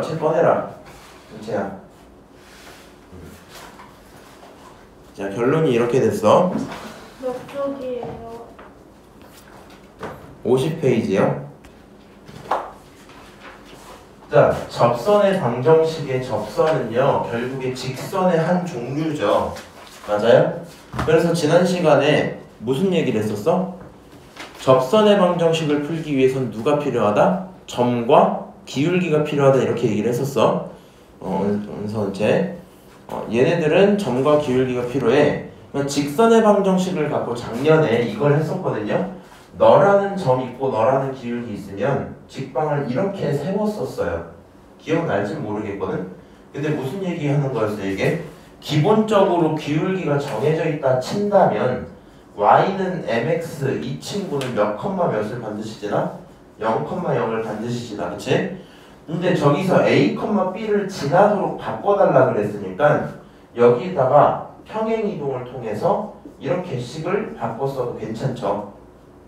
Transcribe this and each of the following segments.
책 꺼내라. 은채야. 자, 결론이 이렇게 됐어. 몇 쪽이에요? 50페이지요. 자, 접선의 방정식의 접선은요, 결국에 직선의 한 종류죠. 맞아요? 그래서 지난 시간에 무슨 얘기를 했었어? 접선의 방정식을 풀기 위해선 누가 필요하다? 점과 기울기가 필요하다 이렇게 얘기를 했었어. 은서은채. 얘네들은 점과 기울기가 필요해. 직선의 방정식을 갖고 작년에 이걸 했었거든요. 너라는 점 있고 너라는 기울기 있으면 직방을 이렇게 세웠었어요. 기억날진 모르겠거든. 근데 무슨 얘기하는 거였어요 이게? 기본적으로 기울기가 정해져 있다 친다면 y는 mx 이 친구는 몇 컴마 몇을 반드시 지나? 0,0을 반드시 지나. 그치? 근데 저기서 a, b를 지나도록 바꿔달라 그랬으니까 여기다가 평행이동을 통해서 이렇게 식을 바꿨어도 괜찮죠.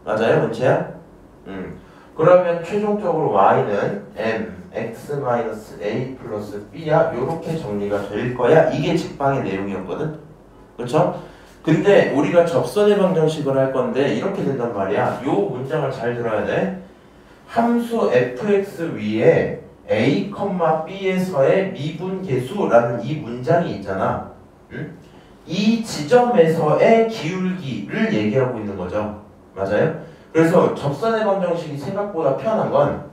맞아요, 문채야? 그러면 최종적으로 y는 mx-a 플러스 b야 요렇게 정리가 될 거야. 이게 직방의 내용이었거든. 그렇죠? 근데 우리가 접선의 방정식을 할 건데 이렇게 된단 말이야. 요 문장을 잘 들어야 돼. 함수 fx 위에 a, b에서의 미분계수라는 이 문장이 있잖아. 이 지점에서의 기울기를 얘기하고 있는 거죠. 맞아요? 그래서 접선의 방정식이 생각보다 편한 건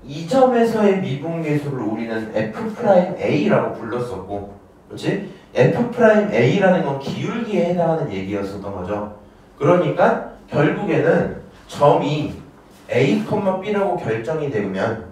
이 점에서의 미분계수를 우리는 f'a라고 불렀었고, 그렇지? f'a라는 건 기울기에 해당하는 얘기였었던 거죠. 그러니까 결국에는 점이 a, b라고 결정이 되면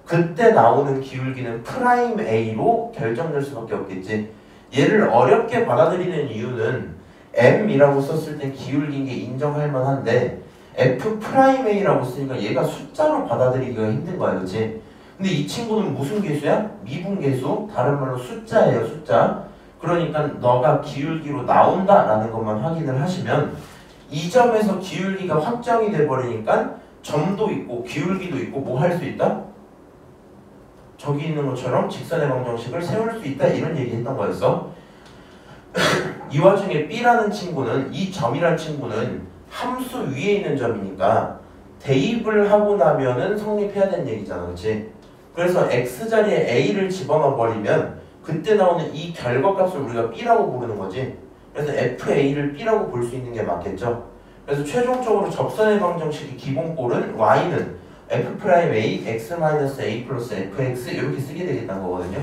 그때 나오는 기울기는 프라임 a로 결정될 수밖에 없겠지. 얘를 어렵게 받아들이는 이유는 m이라고 썼을 땐 기울기인 게 인정할 만한데 f'a라고 쓰니까 얘가 숫자로 받아들이기가 힘든 거야. 그치? 근데 이 친구는 무슨 계수야? 미분계수. 다른 말로 숫자예요. 숫자. 그러니까 너가 기울기로 나온다라는 것만 확인을 하시면 이 점에서 기울기가 확정이 돼버리니까 점도 있고 기울기도 있고 뭐 할 수 있다? 저기 있는 것처럼 직선의 방정식을 세울 수 있다 이런 얘기 했던 거였어. 이 와중에 B라는 친구는 이 점이라는 친구는 함수 위에 있는 점이니까 대입을 하고 나면은 성립해야 되는 얘기잖아. 그치? 그래서 X자리에 A를 집어넣어 버리면 그때 나오는 이 결과값을 우리가 B라고 부르는 거지. 그래서 FA를 B라고 볼 수 있는 게 맞겠죠. 그래서 최종적으로 접선의 방정식의 기본꼴은 Y는 F'A, X-A 플러스 Fx 이렇게 쓰게 되겠다는 거거든요.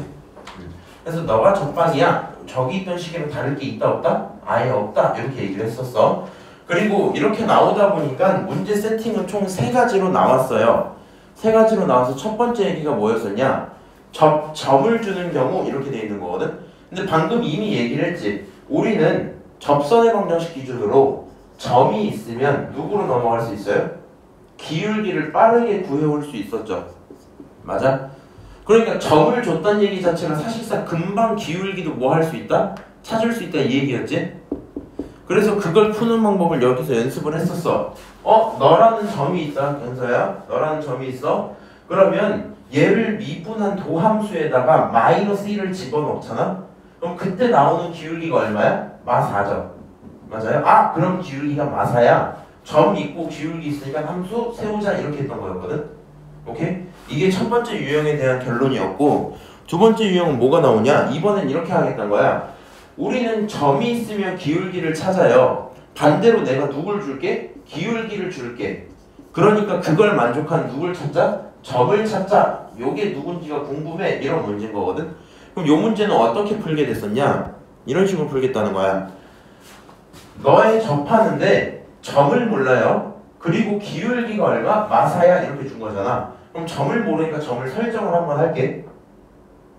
그래서 너가 적방이야. 저기 있던 식이랑 다를 게 있다 없다? 아예 없다. 이렇게 얘기를 했었어. 그리고 이렇게 나오다 보니까 문제 세팅은 총 3가지로 나왔어요. 3가지로 나와서 첫 번째 얘기가 뭐였었냐? 점을 주는 경우 이렇게 돼 있는 거거든. 근데 방금 이미 얘기를 했지. 우리는 접선의 방정식 기준으로 점이 있으면 누구로 넘어갈 수 있어요? 기울기를 빠르게 구해올 수 있었죠. 맞아? 그러니까 점을 줬다는 얘기 자체가 사실상 금방 기울기도 뭐 할 수 있다? 찾을 수 있다 이 얘기였지? 그래서 그걸 푸는 방법을 여기서 연습을 했었어. 너라는 점이 있다, 연서야. 너라는 점이 있어. 그러면 얘를 미분한 도함수에다가 마이너스 1을 집어넣잖아? 그럼 그때 나오는 기울기가 얼마야? 마4죠. 맞아요? 그럼 기울기가 마사야. 점 있고 기울기 있으니까 함수 세우자 이렇게 했던 거였거든. 오케이? 이게 첫 번째 유형에 대한 결론이었고, 두 번째 유형은 뭐가 나오냐? 이번엔 이렇게 하겠다는 거야. 우리는 점이 있으면 기울기를 찾아요. 반대로 내가 누굴 줄게? 기울기를 줄게. 그러니까 그걸 만족한 누굴 찾자? 점을 찾자. 요게 누군지가 궁금해. 이런 문제인 거거든. 그럼 요 문제는 어떻게 풀게 됐었냐? 이런 식으로 풀겠다는 거야. 너의 접하는데 점을 몰라요. 그리고 기울기가 얼마? 마사야 이렇게 준 거잖아. 그럼 점을 모르니까 점을 설정을 한번 할게.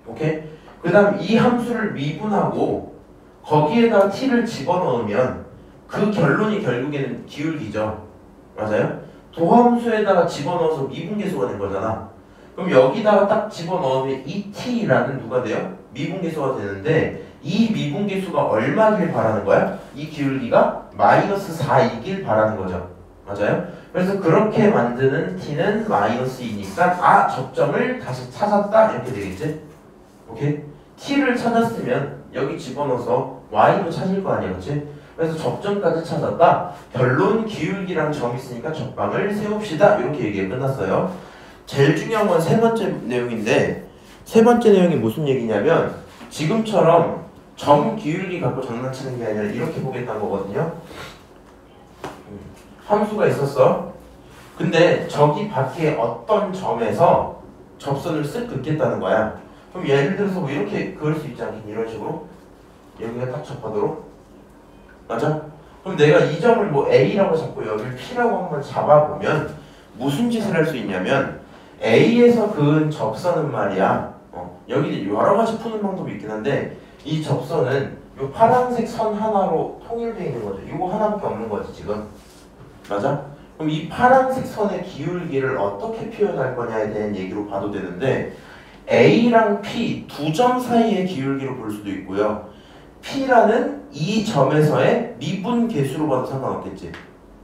오케이? 그 다음 이 함수를 미분하고 거기에다가 t를 집어넣으면 그 결론이 결국에는 기울기죠. 맞아요? 도함수에다가 집어넣어서 미분계수가 된 거잖아. 그럼 여기다가 딱 집어넣으면 이 t라는 누가 돼요? 미분계수가 되는데 이 미분계수가 얼마길 바라는 거야? 이 기울기가 마이너스 4이길 바라는 거죠. 맞아요? 그래서 그렇게 만드는 t는 마이너스 2니까 접점을 다시 찾았다 이렇게 되겠지? 오케이? t를 찾았으면 여기 집어넣어서 y도 찾을 거 아니야, 그치? 그래서 접점까지 찾았다. 결론 기울기랑 점 있으니까 적방을 세웁시다. 이렇게 얘기가 끝났어요. 제일 중요한 건 세 번째 내용인데, 세 번째 내용이 무슨 얘기냐면 지금처럼 점 기울기 갖고 장난치는 게 아니라 이렇게 보겠다는 거거든요. 함수가 있었어. 근데 저기 밖에 어떤 점에서 접선을 쓱 긋겠다는 거야. 그럼 예를 들어서 뭐 이렇게 그을 수 있지 않겠니? 이런 식으로 여기가 딱 접하도록. 맞아? 그럼 내가 이 점을 뭐 A라고 잡고 여기를 P라고 한번 잡아보면 무슨 짓을 할 수 있냐면 A에서 그은 접선은 말이야. 여기 여러 가지 푸는 방법이 있긴 한데 이 접선은 이 파란색 선 하나로 통일되어 있는 거죠. 이거 하나밖에 없는 거지 지금. 맞아? 그럼 이 파란색 선의 기울기를 어떻게 표현할 거냐에 대한 얘기로 봐도 되는데 A랑 P 두 점 사이의 기울기로 볼 수도 있고요. P라는 이 점에서의 미분 계수로 봐도 상관없겠지.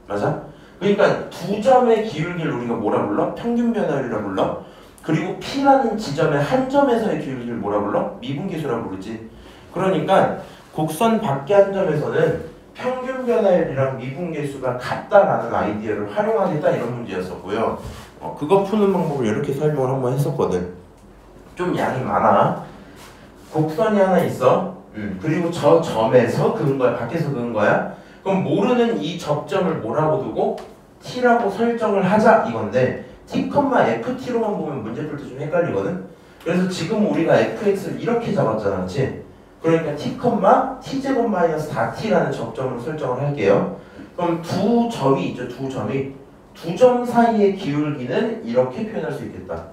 맞아? 그러니까 두 점의 기울기를 우리가 뭐라 불러? 평균 변화율이라 불러. 그리고 P라는 지점의 한 점에서의 기울기를 뭐라 불러? 미분 계수라고 부르지. 그러니까 곡선 밖의 한 점에서는 평균 변화율이랑 미분 계수가 같다라는 아이디어를 활용하겠다 이런 문제였었고요. 그거 푸는 방법을 이렇게 설명을 한번 했었거든. 좀 양이 많아. 곡선이 하나 있어. 그리고 저 점에서 그은 거야. 밖에서 그은 거야. 그럼 모르는 이 접점을 뭐라고 두고 t라고 설정을 하자 이건데 t, ft로만 보면 문제 풀 때 좀 헷갈리거든. 그래서 지금 우리가 fx를 이렇게 잡았잖아, 그렇지? 그러니까 t제곱 마이너스 4t라는 접점으로 설정을 할게요. 그럼 두 점이 있죠, 두 점이. 두 점 사이의 기울기는 이렇게 표현할 수 있겠다.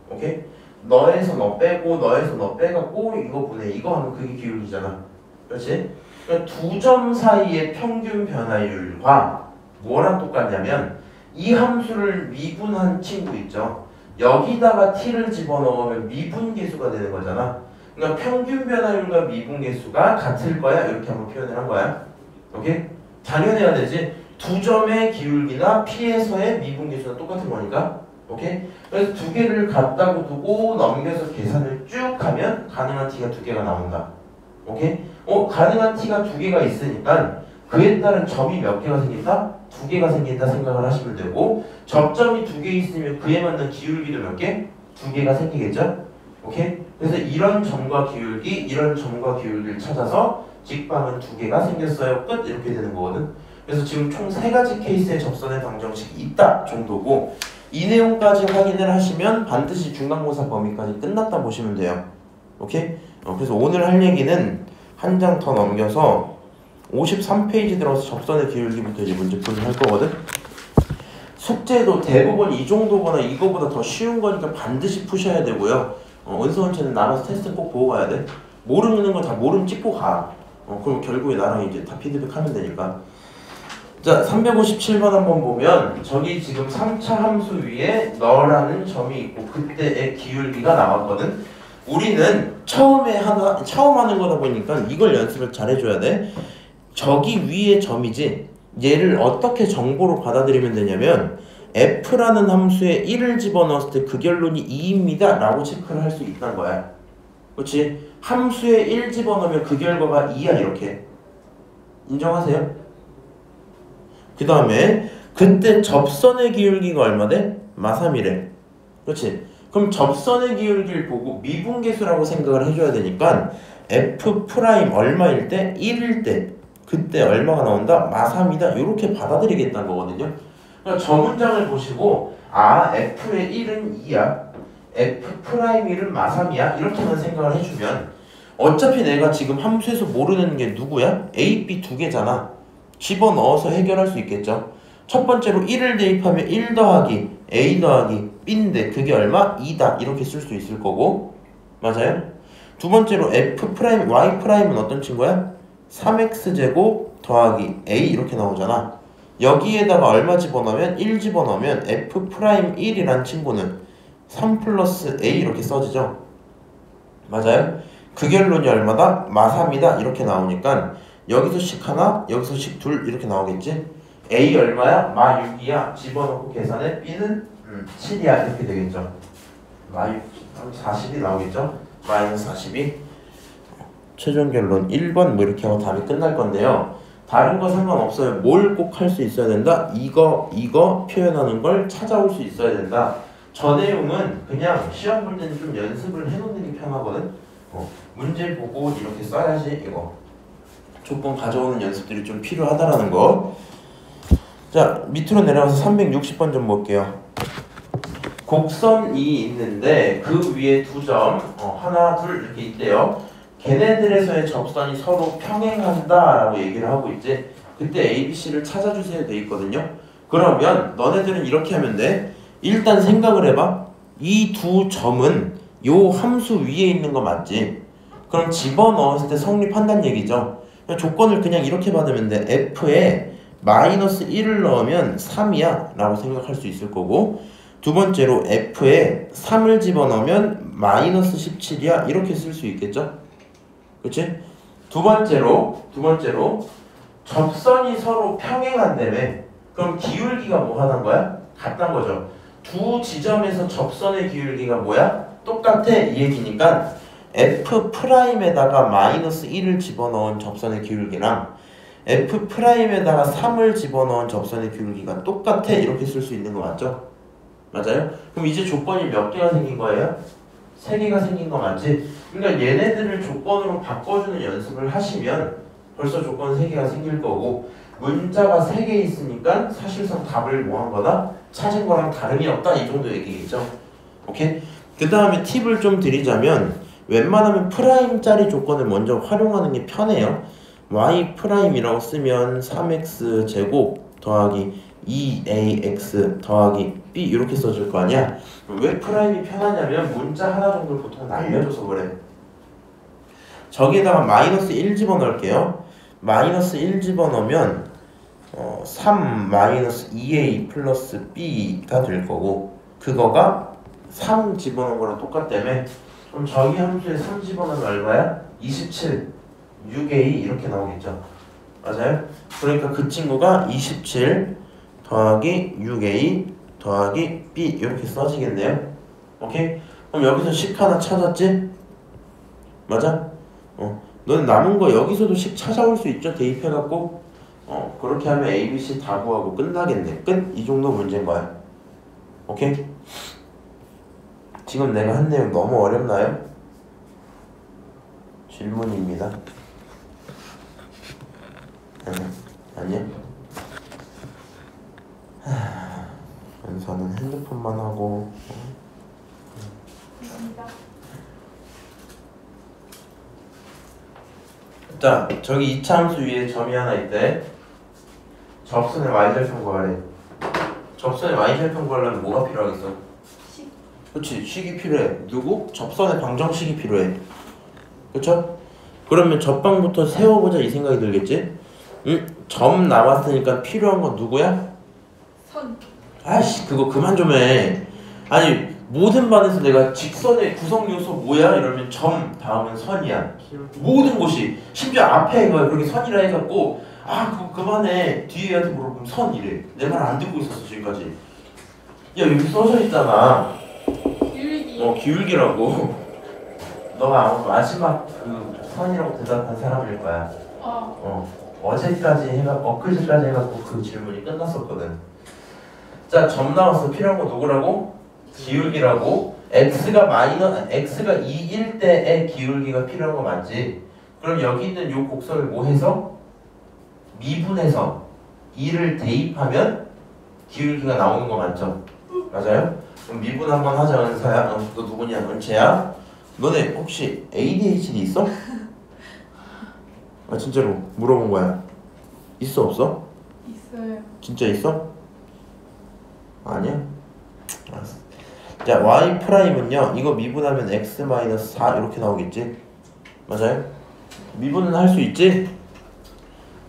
오케이? 너에서 너 빼고 너에서 너 빼갖고 이거 보내 이거 하면 그게 기울기잖아. 그렇지? 그러니까 두 점 사이의 평균 변화율과 뭐랑 똑같냐면 이 함수를 미분한 친구 있죠. 여기다가 t를 집어넣으면 미분 계수가 되는 거잖아. 그러니까 평균 변화율과 미분 계수가 같을 거야. 이렇게 한번 표현을 한 거야. 오케이? 당연해야 되지. 두 점의 기울기나 P에서의 미분 계수는 똑같은 거니까. 오케이? 그래서 두 개를 갖다고 두고 넘겨서 계산을 쭉 하면 가능한 t가 두 개가 나온다. 오케이? 가능한 t가 두 개가 있으니까 그에 따른 점이 몇 개가 생긴다? 두 개가 생긴다 생각을 하시면 되고 접점이 두 개 있으면 그에 맞는 기울기도 몇 개? 두 개가 생기겠죠? 오케이? 그래서 이런 점과 기울기, 이런 점과 기울기를 찾아서 직방은 두 개가 생겼어요. 끝! 이렇게 되는 거거든. 그래서 지금 총 세 가지 케이스의 접선의 방정식이 있다 정도고 이 내용까지 확인을 하시면 반드시 중간고사 범위까지 끝났다 보시면 돼요. 오케이? 그래서 오늘 할 얘기는 한 장 더 넘겨서 53페이지 들어서 접선의 기울기부터 이제 문제풀이를 할 거거든. 숙제도 대부분 이 정도거나 이거보다 더 쉬운 거니까 반드시 푸셔야 되고요. 은서원체는 나가서 테스트 꼭 보고 가야 돼. 모르는 거 다 모름 찍고 가. 그럼 결국에 나랑 이제 다 피드백 하면 되니까. 자, 357번 한번 보면 저기 지금 3차 함수 위에 너라는 점이 있고 그때의 기울기가 나왔거든. 우리는 처음 하는 거다 보니까 이걸 연습을 잘 해줘야 돼. 저기 위에 점이지. 얘를 어떻게 정보로 받아들이면 되냐면 f라는 함수에 1을 집어넣었을 때 그 결론이 2입니다 라고 체크를 할 수 있다는 거야. 그렇지? 함수에 1 집어넣으면 그 결과가 2야 이렇게. 인정하세요? 그 다음에 그때 접선의 기울기가 얼마 돼? 마삼이래. 그렇지? 그럼 접선의 기울기를 보고 미분계수라고 생각을 해줘야 되니까 f' 얼마일 때? 1일 때 그때 얼마가 나온다? 마삼이다. 이렇게 받아들이겠다는 거거든요. 그러니까 저 문장을 보시고 f의 1은 2야 f'1은 마삼이야 이렇게만 생각을 해주면 어차피 내가 지금 함수에서 모르는 게 누구야? a, b 두 개잖아. 집어넣어서 해결할 수 있겠죠. 첫 번째로 1을 대입하면 1 더하기 a 더하기 b인데 그게 얼마? 2다 이렇게 쓸 수 있을 거고. 맞아요? 두 번째로 y'은 어떤 친구야? 3x제곱 더하기 a 이렇게 나오잖아. 여기에다가 얼마 집어넣으면 1 집어넣으면 f'1이란 친구는 3 플러스 a 이렇게 써지죠. 맞아요? 그 결론이 얼마다? 마삼이다 이렇게 나오니까 여기서 식 하나, 여기서 식 둘 이렇게 나오겠지? A 얼마야? 마 6이야. 집어넣고 계산해. B는 7이야. 이렇게 되겠죠. 마 6, 40이 나오겠죠? 마이너스 40이. 최종 결론 1번 뭐 이렇게 하고 답이 끝날 건데요. 다른 거 상관없어요. 뭘 꼭 할 수 있어야 된다? 이거 표현하는 걸 찾아올 수 있어야 된다. 저 내용은 그냥 시험 볼 때는 좀 연습을 해놓는 게 편하거든. 문제 보고 이렇게 써야지. 이거 조건 가져오는 연습들이 좀 필요하다라는 거. 자, 밑으로 내려가서 360번 좀 볼게요. 곡선이 있는데 그 위에 두 점, 하나, 둘 이렇게 있대요. 걔네들에서의 접선이 서로 평행한다라고 얘기를 하고 있지. 그때 ABC를 찾아주세요 돼 있거든요. 그러면 너네들은 이렇게 하면 돼. 일단 생각을 해봐. 이 두 점은 요 함수 위에 있는 거 맞지? 그럼 집어넣었을 때 성립한다는 얘기죠. 조건을 그냥 이렇게 받으면 돼. F에 마이너스 1을 넣으면 3이야 라고 생각할 수 있을 거고, 두 번째로 F에 3을 집어넣으면 마이너스 17이야 이렇게 쓸 수 있겠죠? 그치? 두 번째로 접선이 서로 평행한다며. 그럼 기울기가 뭐 하는 거야? 같단 거죠. 두 지점에서 접선의 기울기가 뭐야? 똑같아 이 얘기니까 F'에다가 마이너스 1을 집어넣은 접선의 기울기랑 F'에다가 3을 집어넣은 접선의 기울기가 똑같아 이렇게 쓸 수 있는 거 맞죠? 맞아요? 그럼 이제 조건이 몇 개가 생긴 거예요? 3개가 생긴 거 맞지? 그러니까 얘네들을 조건으로 바꿔주는 연습을 하시면 벌써 조건 3개가 생길 거고, 문자가 3개 있으니까 사실상 답을 뭐 한 거다? 찾은 거랑 다름이 없다 이 정도 얘기겠죠? 오케이? 그 다음에 팁을 좀 드리자면 웬만하면 프라임짜리 조건을 먼저 활용하는 게 편해요. y 프라임이라고 쓰면 3x 제곱 더하기 2ax 더하기 b 이렇게 써줄 거 아니야? 왜 프라임이 편하냐면 문자 하나 정도 보통 날려줘서 그래. 저기에다가 마이너스 1 집어넣을게요. 마이너스 1 집어넣으면 3 마이너스 2a 플러스 b가 될 거고, 그거가 3 집어넣은 거랑 똑같다며. 그럼 저기 함수에 3 집어넣으면 얼마야? 27 6a 이렇게 나오겠죠. 맞아요? 그러니까 그 친구가 27 더하기 6a 더하기 b 이렇게 써지겠네요. 오케이? 그럼 여기서 식 하나 찾았지? 맞아? 너는 남은 거 여기서도 식 찾아올 수 있죠? 대입해갖고 그렇게 하면 A, B, C 다 구하고 끝나겠네. 끝? 이 정도 문제인 거야. 오케이? 지금 내가 한 내용 너무 어렵나요? 질문입니다. 아니야? 연서는 핸드폰만 하고. 자, 저기 2차 함수 위에 점이 하나 있대. 접선의 y절편 구하래. 접선의 y절편 구하려면 뭐가 필요하겠어? 식. 그렇지, 식이 필요해. 누구? 접선의 방정식이 필요해. 그렇죠? 그러면 접방부터 세워보자 이 생각이 들겠지? 응? 점 나왔으니까 필요한 건 누구야? 선. 아이씨, 그거 그만 좀 해. 아니, 모든 반에서 내가 직선의 구성 요소 뭐야? 이러면 점 다음은 선이야. 모든 곳이. 심지어 앞에 이거 그렇게 선이라 해갖고 그거 그만해. 뒤에 애한테 물어보면 선 이래. 내 말 안 듣고 있었어 지금까지. 야, 여기 써져 있잖아. 기울기. 기울기라고. 너가 아마 마지막 그 선이라고 대답한 사람일 거야. 어제까지 엊그제까지 해갖고 그 질문이 끝났었거든. 자, 점 나왔어. 필요한 거 누구라고? 기울기라고. x가 2일 때의 기울기가 필요한 거 맞지? 그럼 여기 있는 요 곡선을 뭐 해서? 미분해서 2를 대입하면 기울기가 나오는 거 맞죠? 맞아요? 그럼 미분 한번 하자. 은서야. 너 누구냐? 은채야? 너네 혹시 ADHD 있어? 진짜로 물어본 거야. 있어 없어? 있어요. 진짜 있어? 아니야? 알았어. 자, y 프라임은요, 이거 미분하면 x-4 이렇게 나오겠지? 맞아요? 미분은 할 수 있지?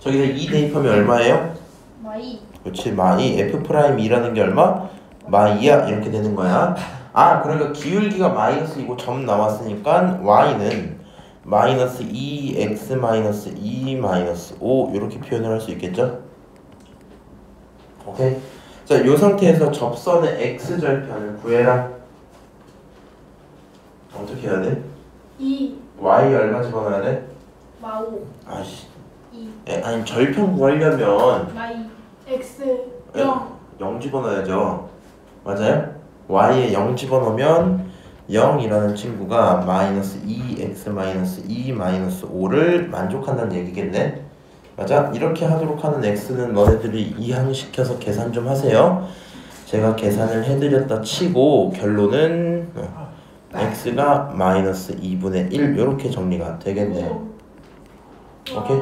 저기서 2 대입하면 얼마예요? 마이. 그렇지, 마이. f 프라임 2라는 게 얼마? 마이야 이렇게 되는 거야. 그러니까 기울기가 마이너스이고 점 나왔으니까 y는 마이너스 2x 마이너스 2 마이너스 5 이렇게 표현을 할 수 있겠죠? 오케이. 자, 이 상태에서 접선의 x절편을 구해라. 어떻게 해야 돼? 2 y 얼마 집어넣어야 돼? 마오 아씨. 2 아니 절편 구하려면 마이 X 0 0 집어넣어야죠. 맞아요? y에 0 집어넣으면 0이라는 친구가 마이너스 2x 마이너스 2 마이너스 5를 만족한다는 얘기겠네. 맞아? 이렇게 하도록 하는 x는 너네들이 이항시켜서 계산 좀 하세요. 제가 계산을 해드렸다 치고 결론은 x가 마이너스 2분의 1 이렇게 정리가 되겠네. 오케이?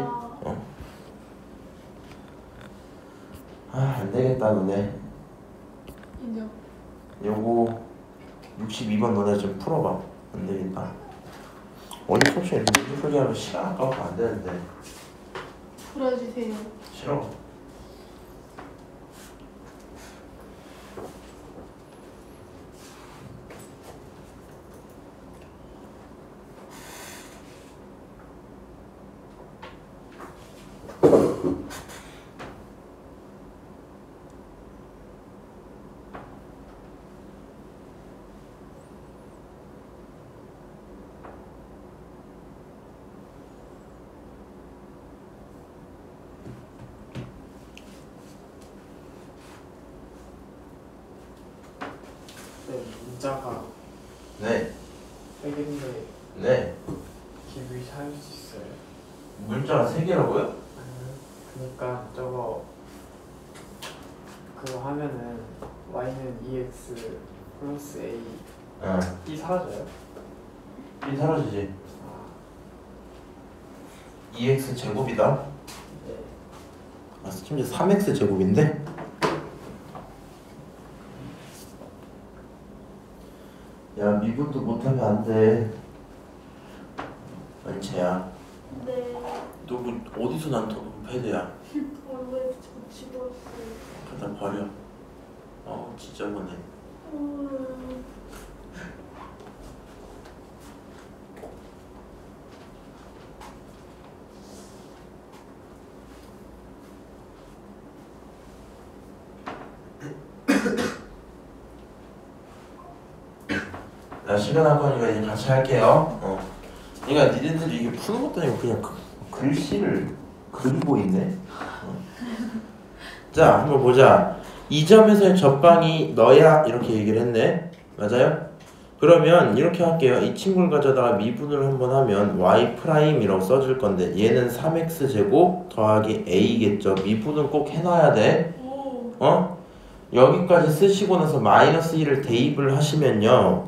안되겠다 너네. 인정. 요거 62번 너네 좀 풀어봐. 안되겠다. 원리 수업시간에 문제 풀기 하면 시간 아까워서 안되는데. 풀어주세요. 싫어. 문자가 네. 100인데 네. 기분이 살 수 있어요? 문자가 3개라고요? 그러니까 저거 그거 하면은 y는 2x 플러스 a 응. 이 사라져요? 이 사라지지. 아, 2x 제곱이다. 네. 아, 심지어 3x 제곱인데? 야, 미분도 못하면 안 돼. 은채야, 네. 너 뭐 어디서 난 돈 패드야? 원래 집었어요. 갖다 버려. 진짜 뭐네. 나 시간 할 거니까 이제 같이 할게요. 그러니까 니네들이 이게 푸는 것도 아니고 그냥 글씨를 그리고 있네. 자, 한번 보자. 이 점에서의 접방이 너야 이렇게 얘기를 했네. 맞아요? 그러면 이렇게 할게요. 이 친구를 가져다가 미분을 한번 하면 y 프라임이라고 써줄 건데 얘는 3x 제곱 더하기 a겠죠. 미분은 꼭 해놔야 돼. 여기까지 쓰시고 나서 마이너스 1을 대입을 하시면요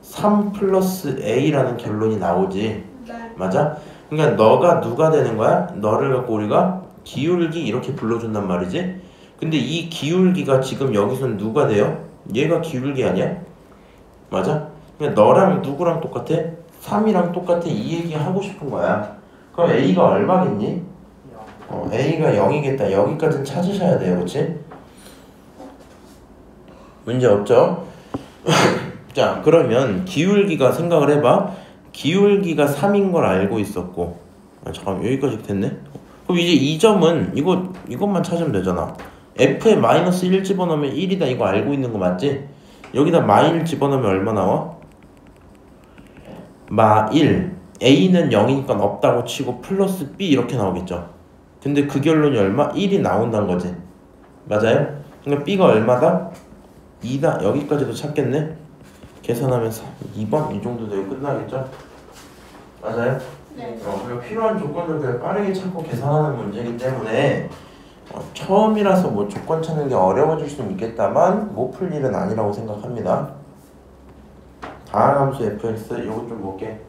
3 플러스 a라는 결론이 나오지. 네. 맞아? 그러니까 너가 누가 되는 거야? 너를 갖고 우리가 기울기 이렇게 불러준단 말이지. 근데 이 기울기가 지금 여기서는 누가 돼요? 얘가 기울기 아니야? 맞아? 그러니까 너랑 누구랑 똑같아? 3이랑 똑같아. 이 얘기 하고 싶은 거야. 그럼 a가 얼마겠니? a가 0이겠다. 여기까지는 찾으셔야 돼요. 그치? 문제 없죠? 자, 그러면 기울기가 생각을 해봐. 기울기가 3인 걸 알고 있었고 잠깐만 여기까지 됐네? 그럼 이제 이 점은 이것만 찾으면 되잖아. f에 마이너스 1 집어넣으면 1이다 이거 알고 있는 거 맞지? 여기다 마1 집어넣으면 얼마 나와? 마1 a는 0이니까 없다고 치고 플러스 b 이렇게 나오겠죠. 근데 그 결론이 얼마? 1이 나온다는 거지. 맞아요? 그러니까 b가 얼마다? 2다. 여기까지도 찾겠네. 계산하면 2번 이 정도 되고 끝나겠죠? 맞아요? 네. 그리고 필요한 조건들을 빠르게 찾고 계산하는 문제이기 때문에 처음이라서 뭐 조건 찾는 게 어려워질 수는 있겠다만 못 풀 일은 아니라고 생각합니다. 다항함수 fx 이것 좀 볼게.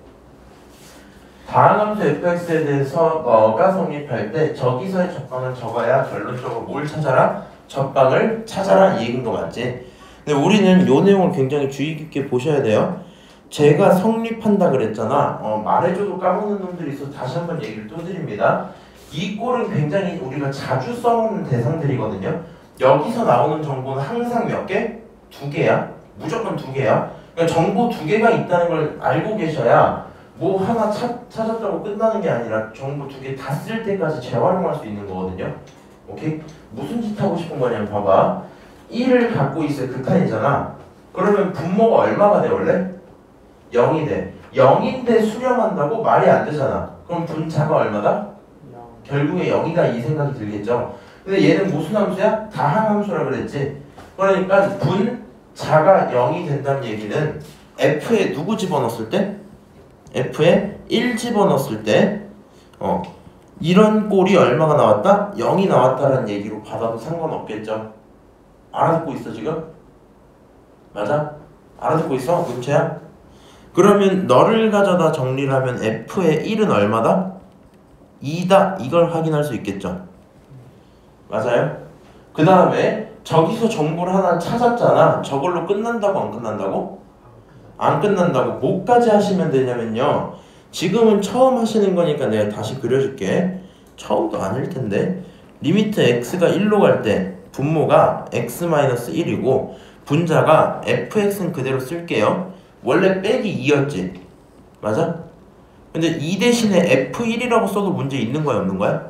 다항함수 fx에 대해서 너가 성립할 때 저기서의 접방을 적어야 결론적으로 뭘 찾아라? 접방을 찾아라 이 얘기인 거 맞지? 근데 우리는 요 내용을 굉장히 주의 깊게 보셔야 돼요. 제가 성립한다 그랬잖아. 말해줘도 까먹는 놈들이 있어서 다시 한번 얘기를 또 드립니다. 이 꼴은 굉장히 우리가 자주 써먹는 대상들이거든요. 여기서 나오는 정보는 항상 몇 개? 2개야. 무조건 2개야. 그러니까 정보 2개가 있다는 걸 알고 계셔야 뭐 하나 찾았다고 끝나는 게 아니라 정보 2개 다 쓸 때까지 재활용할 수 있는 거거든요. 오케이? 무슨 짓 하고 싶은 거냐면 봐봐. 1을 갖고 있을 극한이잖아. 그러면 분모가 얼마가 돼 원래? 0이 돼. 0인데 수렴한다고 말이 안 되잖아. 그럼 분자가 얼마다? 결국에 0이다 이 생각이 들겠죠. 근데 얘는 무슨 함수야? 다항 함수라 그랬지. 그러니까 분자가 0이 된다는 얘기는 F에 누구 집어넣었을 때? F에 1 집어넣었을 때 이런 꼴이 얼마가 나왔다? 0이 나왔다라는 얘기로 받아도 상관없겠죠. 알아듣고 있어 지금? 맞아? 알아듣고 있어? 문제야? 그러면 너를 가져다 정리를 하면 F의 1은 얼마다? 2다 이걸 확인할 수 있겠죠. 맞아요? 그 다음에 저기서 정보를 하나 찾았잖아. 저걸로 끝난다고 안 끝난다고? 안 끝난다고. 뭐까지 하시면 되냐면요, 지금은 처음 하시는 거니까 내가 다시 그려줄게. 처음도 아닐 텐데 리미트 x가 1로 갈 때 분모가 x-1이고 분자가 fx는 그대로 쓸게요. 원래 빼기 2였지. 맞아? 근데 2 대신에 f1이라고 써도 문제 있는 거야 없는 거야?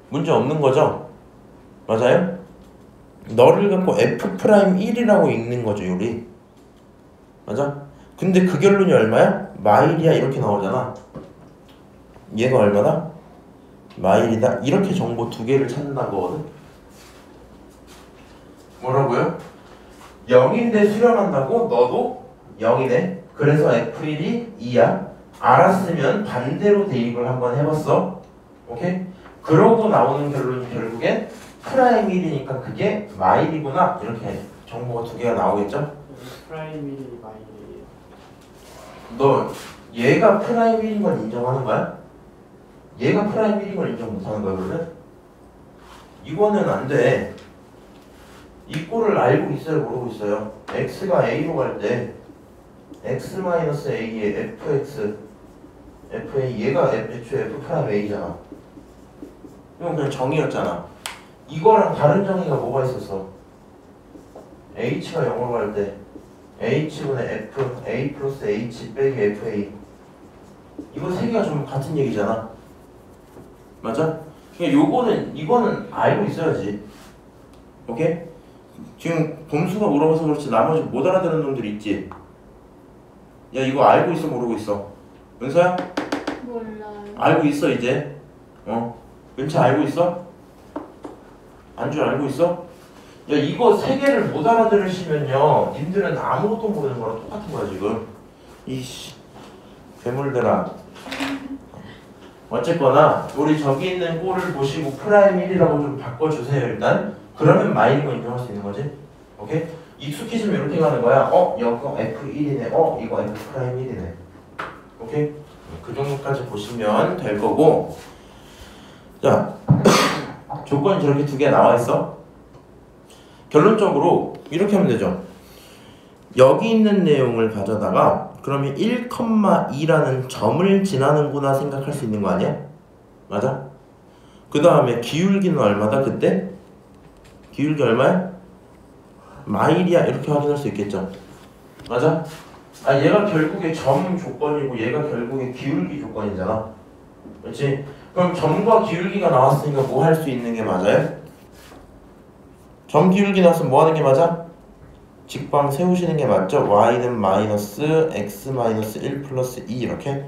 문제 없는 거죠? 맞아요? 너를 갖고 f'1이라고 읽는 거죠 우리. 맞아? 근데 그 결론이 얼마야? 마일이야 이렇게 나오잖아. 얘가 얼마다? 마일이다. 이렇게 정보 두 개를 찾는다는 거거든. 뭐라고요? 0인데 수렴한다고? 너도 0이네. 그래서 f1이 2야. 알았으면 반대로 대입을 한번 해봤어. 오케이? 그러고 나오는 결론이 결국엔 프라임 1이니까 그게 마일이구나. 이렇게 정보가 두 개가 나오겠죠? 프라임 1이 마일이에요. 너 얘가 프라임 1인 건 인정하는 거야? 얘가 프라임 1인 걸 인정 못하는 거야 그러면? 이거는 안 돼. 이 꼴을 알고 있어요 모르고 있어요? x가 a로 갈 때 x-a의 fx fa 얘가 애초에 f 프라임 a잖아. 이건 그냥 정의였잖아. 이거랑 다른 정의가 뭐가 있었어? h가 0으로 갈 때 h분의 f a 플러스 h 빼기 fa 이거 세 개가 좀 같은 얘기잖아. 맞아? 그러니까 이거는 알고 있어야지. 오케이? 지금 범수가 물어봐서 그렇지 나머지 못 알아듣는 놈들 있지? 야 이거 알고 있어 모르고 있어? 은서야? 몰라요. 알고 있어 이제? 은채 알고 있어? 안주 알고 있어? 야 이거 세 개를 못 알아들으시면요 님들은 아무것도 모르는 거랑 똑같은 거야 지금. 이씨 괴물들아. 어쨌거나 우리 저기 있는 꼴을 보시고 프라임 1이라고 좀 바꿔주세요 일단. 그러면 마이너스 인정할 수 있는 거지. 오케이? 익숙해지면 이렇게 가는 거야. 이거 F1이네. 이거 F 프라임 1이네. 오케이? 그 정도까지 보시면 될 거고. 자, 조건이 저렇게 두 개 나와 있어. 결론적으로 이렇게 하면 되죠. 여기 있는 내용을 가져다가 그러면 1,2라는 점을 지나는구나 생각할 수 있는 거 아니야? 맞아? 그 다음에 기울기는 얼마다 그때? 기울기 얼마야? 마일이야 이렇게 확인할 수 있겠죠. 맞아? 얘가 결국에 점 조건이고 얘가 결국에 기울기 조건이잖아. 그렇지? 그럼 점과 기울기가 나왔으니까 뭐 할 수 있는 게 맞아요? 점 기울기 나왔으면 뭐 하는 게 맞아? 직방 세우시는 게 맞죠? y는 마이너스 x 마이너스 1 플러스 2 이렇게.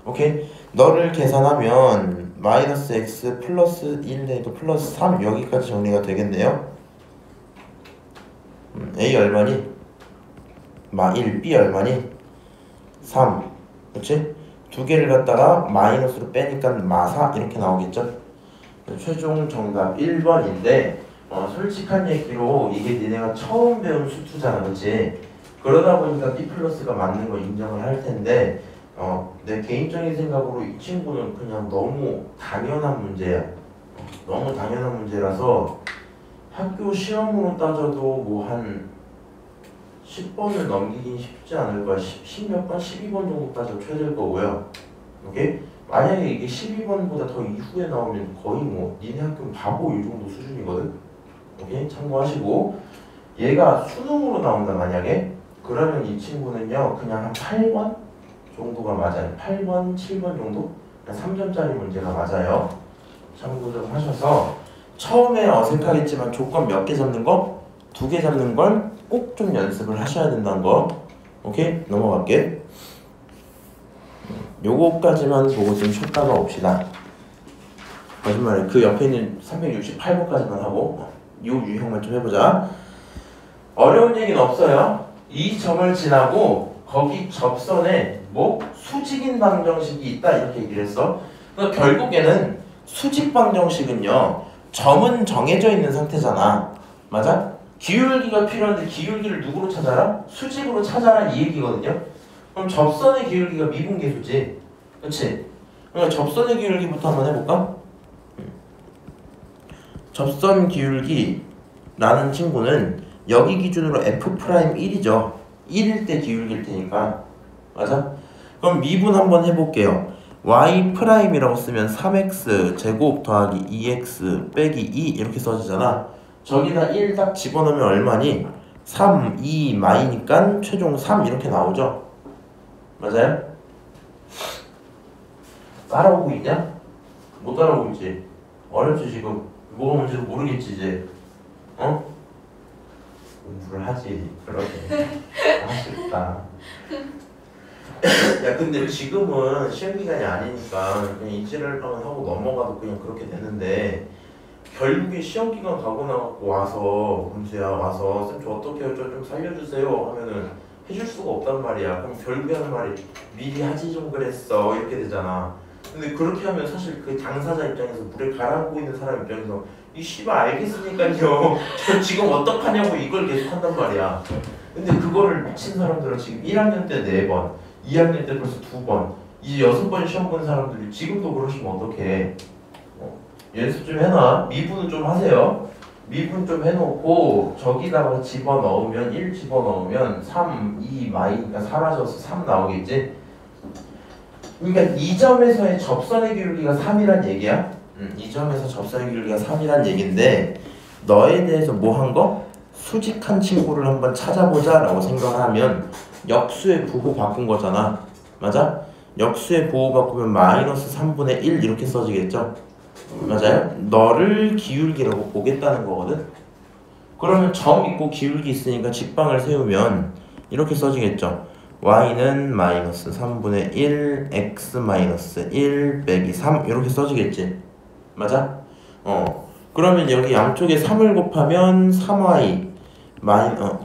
오케이? 너를 계산하면 마이너스 x 플러스 1 되니까 플러스 3 여기까지 정리가 되겠네요. a 얼마니? 마 1, b 얼마니? 3. 그렇지? 두 개를 갖다가 마이너스로 빼니까 마4 이렇게 나오겠죠? 최종 정답 1번인데 솔직한 얘기로 이게 니네가 처음 배운 수투잖아. 그렇지? 그러다 보니까 b 플러스가 맞는 거 인정을 할 텐데 내 개인적인 생각으로 이 친구는 그냥 너무 당연한 문제야. 너무 당연한 문제라서 학교 시험으로 따져도 뭐 한 10번을 넘기긴 쉽지 않을 거야. 10몇 번? 12번 정도 따져 최대일 거고요. 오케이? 만약에 이게 12번보다 더 이후에 나오면 거의 뭐 니네 학교는 바보 이 정도 수준이거든. 오케이? 참고하시고 얘가 수능으로 나온다 만약에 그러면 이 친구는요 그냥 한 8번 정도가 맞아요. 8번, 7번 정도? 3점짜리 문제가 맞아요. 참고 좀 하셔서 처음에 어색하겠지만 조건 몇 개 잡는 거? 2개 잡는 걸 꼭 좀 연습을 하셔야 된다는 거. 오케이? 넘어갈게. 요거까지만 보고 좀 쉬었다가 옵시다. 거짓말해. 그 옆에 있는 368번까지만 하고 요 유형만 좀 해보자. 어려운 얘기는 없어요. 이 점을 지나고 거기 접선에 뭐 수직인 방정식이 있다 이렇게 얘기를 했어. 그러니까 결국에는 수직 방정식은요, 점은 정해져 있는 상태잖아. 맞아? 기울기가 필요한데 기울기를 누구로 찾아라? 수직으로 찾아라 이 얘기거든요. 그럼 접선의 기울기가 미분계수지. 그치? 그러니까 접선의 기울기부터 한번 해볼까? 접선 기울기라는 친구는 여기 기준으로 F'1이죠. 1일 때 기울기일 테니까. 맞아? 그럼 미분 한번 해볼게요. Y'이라고 쓰면 3x 제곱 더하기 2x 빼기 2 이렇게 써지잖아. 저기다 1 딱 집어넣으면 얼마니? 3, 2, 마이니까 최종 3 이렇게 나오죠? 맞아요? 따라오고 있냐? 못 따라오고 있지? 어렵지 지금? 뭐가 뭔지 모르겠지 이제? 어? 공부를 하지 그러게. 아쉽다. 야 근데 지금은 시험 기간이 아니니까 그냥 이지랄방은 하고 넘어가도 그냥 그렇게 되는데, 결국에 시험 기간 가고 나갖고 와서 범수야 와서 쌤 저 어떻게 해요? 저 좀 살려주세요 하면은 해줄 수가 없단 말이야. 그럼 결국에 하는 말이 미리 하지 좀 그랬어 이렇게 되잖아. 근데 그렇게 하면 사실 그 당사자 입장에서 물에 가라앉고 있는 사람 입장에서 이 씨발 알겠으니까요 저 지금 어떡하냐고 이걸 계속 한단 말이야. 근데 그거를 미친 사람들은 지금 1학년 때 4번, 2학년 때 벌써 2번, 이제 6번 시험 본 사람들이 지금도 그러시면 어떡해. 연습 좀 해놔. 미분은 좀 하세요. 미분 좀 해놓고 저기다가 집어넣으면 1 집어넣으면 3, 2, 마이니까 사라져서 3 나오겠지? 그러니까 이 점에서의 접선의 기울기가 3이란 얘기야. 이 점에서 접선의 기울기가 3이란 얘기인데, 너에 대해서 뭐 한 거? 수직한 친구를 한번 찾아보자 라고 생각하면 역수의 부호 바꾼 거잖아. 맞아? 역수의 부호 바꾸면 마이너스 3분의 1 이렇게 써지겠죠? 맞아요? 너를 기울기라고 보겠다는 거거든? 그러면 점 있고 기울기 있으니까 직방을 세우면 이렇게 써지겠죠? y는 마이너스 3분의 1 x 마이너스 1 빼기 3 이렇게 써지겠지? 맞아? 그러면 여기 양쪽에 3을 곱하면 3y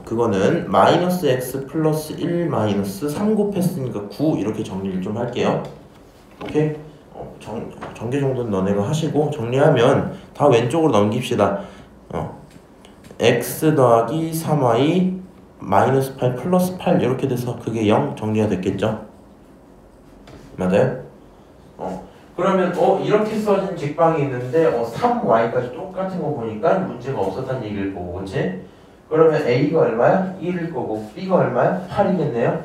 그거는 마이너스 x 플러스 1 마이너스 3 곱했으니까 9 이렇게 정리를 좀 할게요. 오케이? 전개 정도는 너네가 하시고 정리하면 다 왼쪽으로 넘깁시다. x 더하기 3y 마이너스 8 플러스 8 이렇게 돼서 그게 0 정리가 됐겠죠? 맞아요? 그러면 이렇게 써진 직방이 있는데 3y까지 똑같은 거 보니까 문제가 없었다는 얘기를 보고, 그치? 그러면 a가 얼마야? 1일 거고 b가 얼마야? 8이겠네요?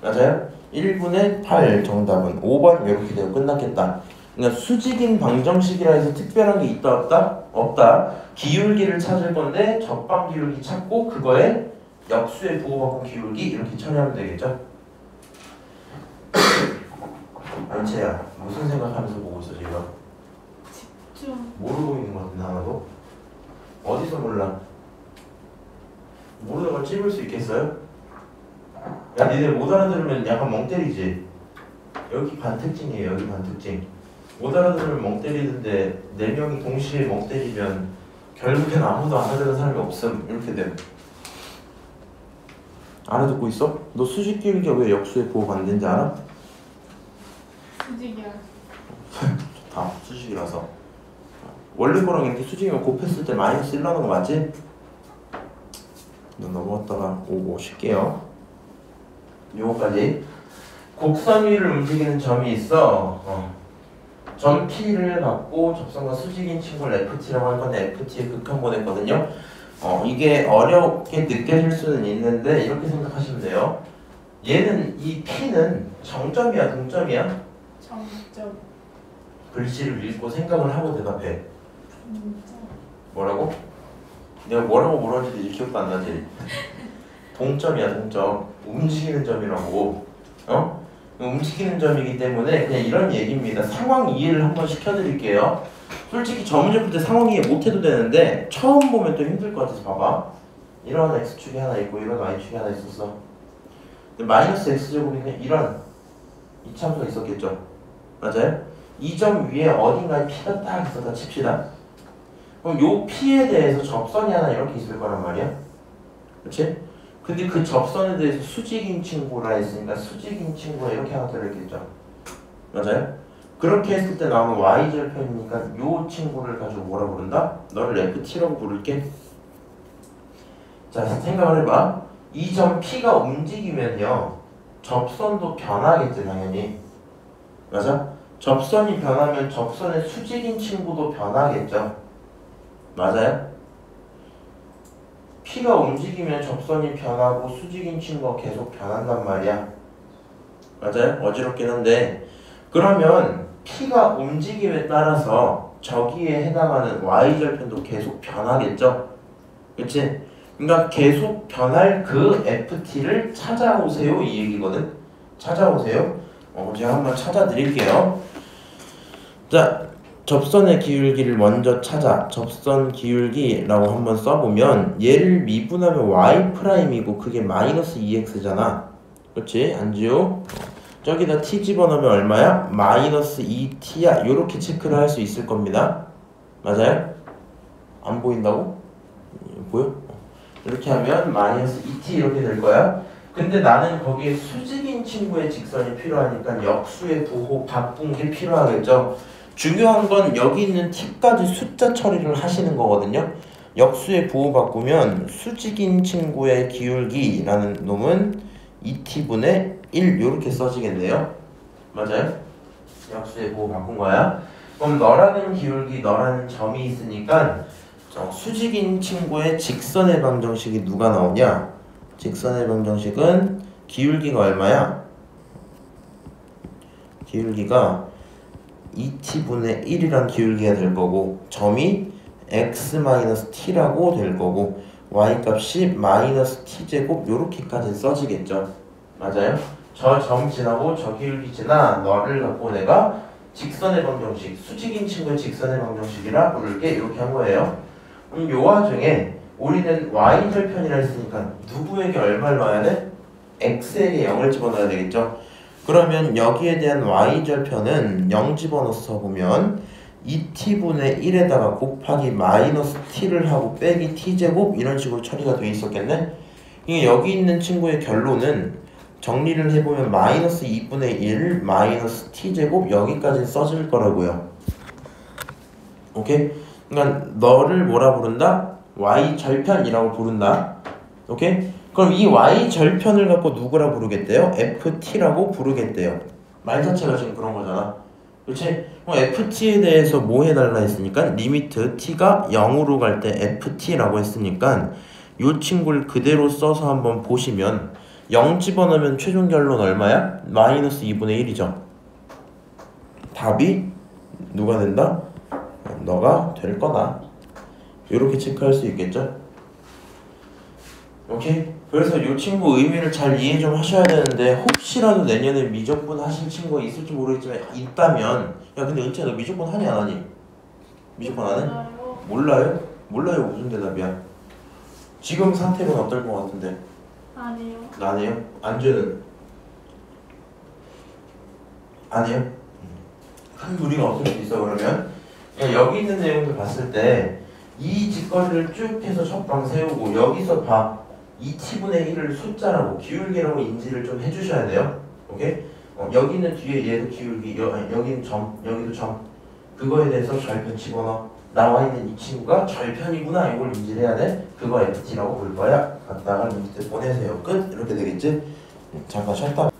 맞아요? 1분의 8 정답은 5번 이렇게 되고 끝났겠다. 그러니까 수직인 방정식이라 해서 특별한 게 있다 없다? 없다. 기울기를 찾을 건데 적방 기울기 찾고 그거에 역수의 부호바꾼 기울기 이렇게 처리하면 되겠죠? 안채야 무슨 생각하면서 보고 있어 지금? 좀 모르고 있는 것 같은데 하나도? 어디서 몰라? 모르는 걸 찝을 수 있겠어요? 야 니네 못 알아들으면 약간 멍 때리지? 여기 반특징이에요. 여기 반특징. 못 알아들으면 멍 때리는데 4명이 동시에 멍 때리면 결국엔 아무도 안 알아듣는 사람이 없음 이렇게 돼. 알아듣고 있어? 너 수직 기울기가 왜 역수의 부호 반대인지 알아? 수직이야. 좋다. 수직이라서. 원래 거랑 이렇게 수직이면 곱했을 때 마이너스 1 나오는 거 맞지? 너 넘어갔다가 오고 쉴게요. 요거까지. 곡선 위를 움직이는 점이 있어. 점 P를 갖고 접선과 수직인 친구를 FT라고 할 건데 FT의 극한 보냈거든요. 이게 어렵게 느껴질 수는 있는데 이렇게 생각하시면 돼요. 얘는 이 P는 정점이야, 동점이야? 정점. 글씨를 읽고 생각을 하고 대답해. 진짜. 뭐라고? 내가 뭐라고 물었는지 이제 기억도 안 나지? 동점이야, 동점. 움직이는 점이라고. 움직이는 점이기 때문에 그냥 이런 얘기입니다. 상황 이해를 한번 시켜드릴게요. 솔직히 저 문제 풀 때 상황 이해 못해도 되는데 처음 보면 또 힘들 것 같아서 봐봐. 이런 x축이 하나 있고 이런 y축이 하나 있었어. 근데 마이너스 x제곱이면 이런 이참수가 있었겠죠. 맞아요? 이 점 위에 어딘가에 p가 딱 있었다 칩시다. 그럼 요 p에 대해서 접선이 하나 이렇게 있을 거란 말이야. 그렇지? 근데 그 접선에 대해서 수직인 친구라 했으니까 수직인 친구가 이렇게 하나 들어있겠죠. 맞아요? 그렇게 했을 때 나오는 y절편이니까 요 친구를 가지고 뭐라 부른다? 너를 ft라고 부를게. 자, 생각을 해봐. 이 점 p가 움직이면요 접선도 변하겠지 당연히. 맞아? 접선이 변하면 접선의 수직인 친구도 변하겠죠. 맞아요? p가 움직이면 접선이 변하고 수직인 친구가 계속 변한단 말이야. 맞아요? 어지럽긴 한데 그러면 p가 움직임에 따라서 저기에 해당하는 y절편도 계속 변하겠죠? 그치? 그러니까 계속 변할 그 ft를 찾아오세요 이 얘기거든. 찾아오세요. 제가 한번 찾아드릴게요. 자, 접선의 기울기를 먼저 찾아. 접선 기울기라고 한번 써보면 얘를 미분하면 y'이고 그게 마이너스 2x잖아. 그렇지? 안지요? 저기다 t 집어넣으면 얼마야? 마이너스 2t야. 요렇게 체크를 할 수 있을 겁니다. 맞아요? 안 보인다고? 보여? 이렇게 하면 마이너스 2t 이렇게 될 거야. 근데 나는 거기에 수직인 친구의 직선이 필요하니까 역수의 부호 바꾼 게 필요하겠죠. 중요한 건 여기 있는 t까지 숫자 처리를 하시는 거거든요. 역수의 부호 바꾸면 수직인 친구의 기울기라는 놈은 2t분의 1 이렇게 써지겠네요. 맞아요? 역수의 부호 바꾼 거야. 그럼 너라는 기울기, 너라는 점이 있으니까 수직인 친구의 직선의 방정식이 누가 나오냐? 직선의 방정식은 기울기가 얼마야? 기울기가 2t분의 1이란 기울기가 될 거고 점이 x-t라고 될 거고 y값이 마이너스 t제곱 요렇게까지 써지겠죠. 맞아요? 저 점 지나고 저 기울기 지나 너를 갖고 내가 직선의 방정식, 수직인 친구의 직선의 방정식이라 부를게 이렇게 한 거예요. 요 와중에 우리는 y절편이라 했으니까 누구에게 얼마를 넣어야 돼? x에게 0을 집어넣어야 되겠죠. 그러면 여기에 대한 y절편은 0 집어넣어서 보면 2t분의 1에다가 곱하기 마이너스 t를 하고 빼기 t제곱 이런 식으로 처리가 돼 있었겠네. 이게 여기 있는 친구의 결론은 정리를 해보면 마이너스 2분의 1 마이너스 t제곱 여기까지 써질 거라고요. 오케이? 그러니까 너를 뭐라 부른다? y절편이라고 부른다. 오케이? 그럼 이 y절편을 갖고 누구라 부르겠대요? ft라고 부르겠대요. 말 자체가 지금 그런 거잖아. 그렇지? 그럼 ft에 대해서 뭐 해달라 했으니까 리미트 t가 0으로 갈 때 ft라고 했으니까 이 친구를 그대로 써서 한번 보시면 0 집어넣으면 최종 결론 얼마야? 마이너스 2분의 1이죠. 답이 누가 된다? 너가 될 거다. 이렇게 체크할 수 있겠죠? 오케이? 그래서 이 친구 의미를 잘 이해 좀 하셔야 되는데 혹시라도 내년에 미적분 하실 친구가 있을지 모르겠지만 있다면 야 근데 은채 너 미적분 하니 안 하니? 미적분 안 해? 몰라요? 몰라요 무슨 대답이야? 지금 상태는 어떨 것 같은데? 아니요. 안 해요? 안주는? 안 해요? 큰 무리가 없을 수 있어. 그러면 여기 있는 내용들 봤을 때 이 직거리를 쭉 해서 첫방 세우고 여기서 봐 2t분의 1을 숫자라고 기울기라고 인지를 좀 해주셔야 돼요. 오케이? 여기 있는 뒤에 얘도 기울기 여기는 점 여기도 점 그거에 대해서 절편 집어넣어. 나와 있는 이 친구가 절편이구나 이걸 인지를 해야 돼. 그거 ft라고 부를 거야. 갖다가 리미트 보내세요. 끝. 이렇게 되겠지? 잠깐 쉬었다.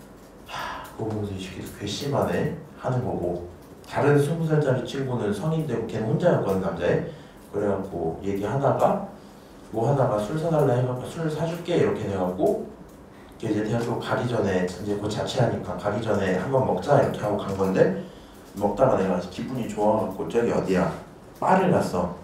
그거 보면서 이 새끼 괘씸하네 하는 거고 다른 20살짜리 친구는 성인 되고 걔는 혼자였거든 남자애. 그래갖고 얘기하다가 뭐 하다가 술 사달라 해갖고 술 사줄게 이렇게 돼갖고 이제 대학교 가기 전에 이제 곧 자취하니까 가기 전에 한번 먹자 이렇게 하고 간 건데 먹다가 내가 기분이 좋아갖고 저기 어디야 바를 갔어.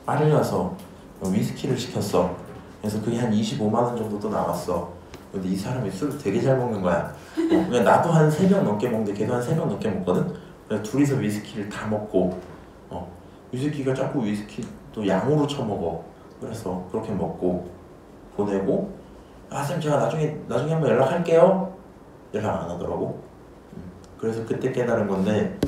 바를 가서 위스키를 시켰어. 그래서 그게 한 25만 원 정도 또 나왔어. 근데 이 사람이 술을 되게 잘 먹는 거야. 그냥 나도 한 3병 넘게 먹는데 걔도 한 3병 넘게 먹거든. 그래서 둘이서 위스키를 다 먹고 이 새끼가 자꾸 위스키 또 양으로 처먹어. 그래서 그렇게 먹고 보내고 아 쌤 제가 나중에 한번 연락할게요. 연락 안 하더라고. 그래서 그때 깨달은 건데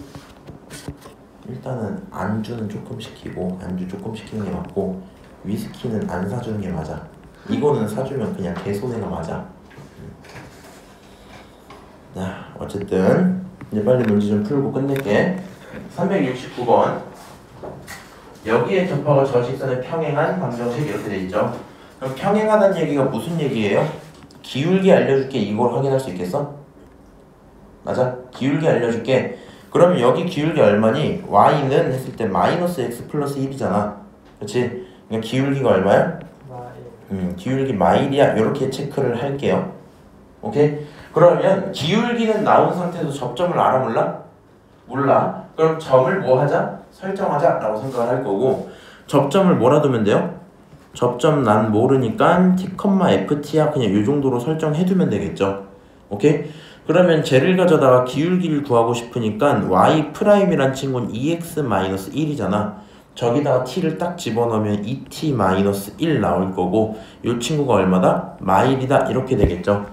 일단은 안주는 조금 시키고 안주 조금 시키는 게 맞고 위스키는 안 사주는 게 맞아. 이거는 사주면 그냥 개손해가 맞아. 자 어쨌든 이제 빨리 문제 좀 풀고 끝낼게. 369번 여기에 접하고 저 직선을 평행한 방정식 이렇게 돼 있죠. 그럼 평행하다는 얘기가 무슨 얘기예요? 기울기 알려줄게 이걸 확인할 수 있겠어? 맞아? 기울기 알려줄게. 그러면 여기 기울기 얼마니? y는 했을 때 마이너스 x 플러스 1이잖아. 그렇지? 그러니까 기울기가 얼마야? 기울기 마일이야. 이렇게 체크를 할게요. 오케이? 그러면 기울기는 나온 상태에서 접점을 알아 몰라? 몰라. 그럼 점을 뭐 하자? 설정하자 라고 생각을 할 거고 접점을 뭐라 두면 돼요? 접점 난 모르니까 t, ft야 그냥 이 정도로 설정해 두면 되겠죠. 오케이? 그러면 쟤를 가져다가 기울기를 구하고 싶으니까 y'이란 친구는 2x-1이잖아. 저기다가 t를 딱 집어넣으면 2t-1 나올 거고 이 친구가 얼마다? 마일이다 이렇게 되겠죠.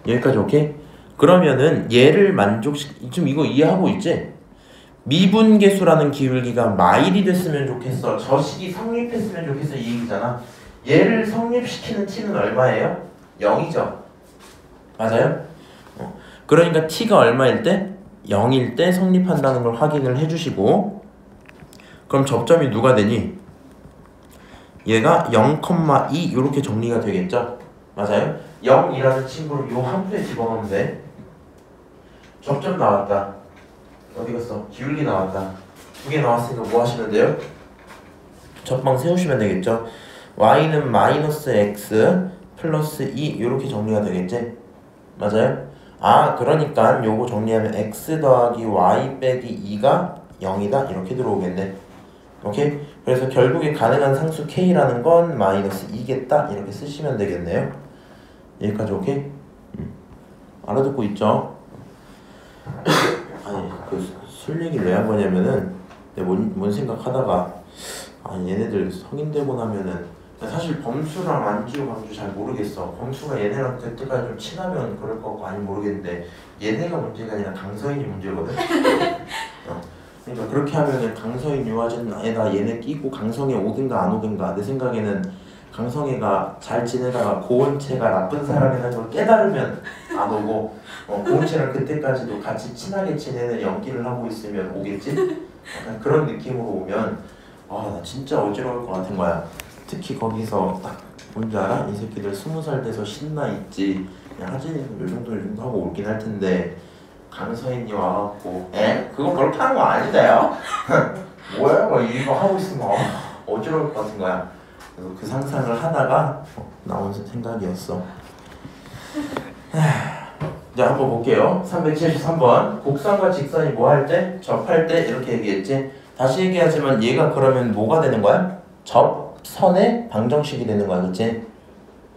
여기까지 오케이? 그러면은 얘를 지금 이거 이해하고 있지? 미분계수라는 기울기가 마일이 됐으면 좋겠어. 저 식이 성립했으면 좋겠어. 이 얘기잖아. 얘를 성립시키는 t는 얼마예요? 0이죠. 맞아요? 그러니까 t가 얼마일 때? 0일 때 성립한다는 걸 확인을 해주시고 그럼 접점이 누가 되니? 얘가 0,2 이렇게 정리가 되겠죠? 맞아요? 0이라는 친구를 요 함수에 집어넣으면 돼. 접점 나왔다. 어디 갔어? 기울기 나왔다. 두 개 나왔으니까 뭐 하시면 돼요? 접방 세우시면 되겠죠? y는 마이너스 x 플러스 2 이렇게 정리가 되겠지? 맞아요? 아 그러니까 요거 정리하면 x 더하기 y 빼기 2가 0이다 이렇게 들어오겠네. 오케이? 그래서 결국에 가능한 상수 k라는 건 마이너스 2겠다 이렇게 쓰시면 되겠네요. 여기까지 오케이? 알아듣고 있죠? 아니 그 술 얘기를 왜 한 거냐면은 내가 뭔 생각하다가 아니 얘네들 성인 되고 나면은 사실 범수랑 안주 강주 잘 모르겠어. 범수가 얘네랑 그때까지 좀 친하면 그럴 것 같고 아니 모르겠는데 얘네가 문제가 아니라 강서인이 문제거든. 그러니까 그렇게 하면은 강서인 유아진에다 얘네 끼고 강성애 오든가 안 오든가 내 생각에는 강성애가 잘 지내다가 고은채가 나쁜 사람이라는 걸 깨달으면 안 오고 고은채랑 그때까지도 같이 친하게 지내는 연기를 하고 있으면 오겠지? 약간 그런 느낌으로 오면 나 진짜 어지러울 것 같은 거야. 특히 거기서 딱 뭔지 알아? 이 새끼들 20살 돼서 신나 있지. 그냥 하진이도 요 정도 하고 올긴 할 텐데 강서인이 와갖고 그거 그렇게 하는 거 아니대요? 뭐야? 뭐 이거 하고 있으면 어지러울 것 같은 거야. 그래서 그 상상을 하다가 나온 생각이었어. 자 한번 볼게요. 373번 곡선과 직선이 뭐 할 때? 접할 때 이렇게 얘기했지. 다시 얘기하지만 얘가 그러면 뭐가 되는 거야? 접선의 방정식이 되는 거야. 그치?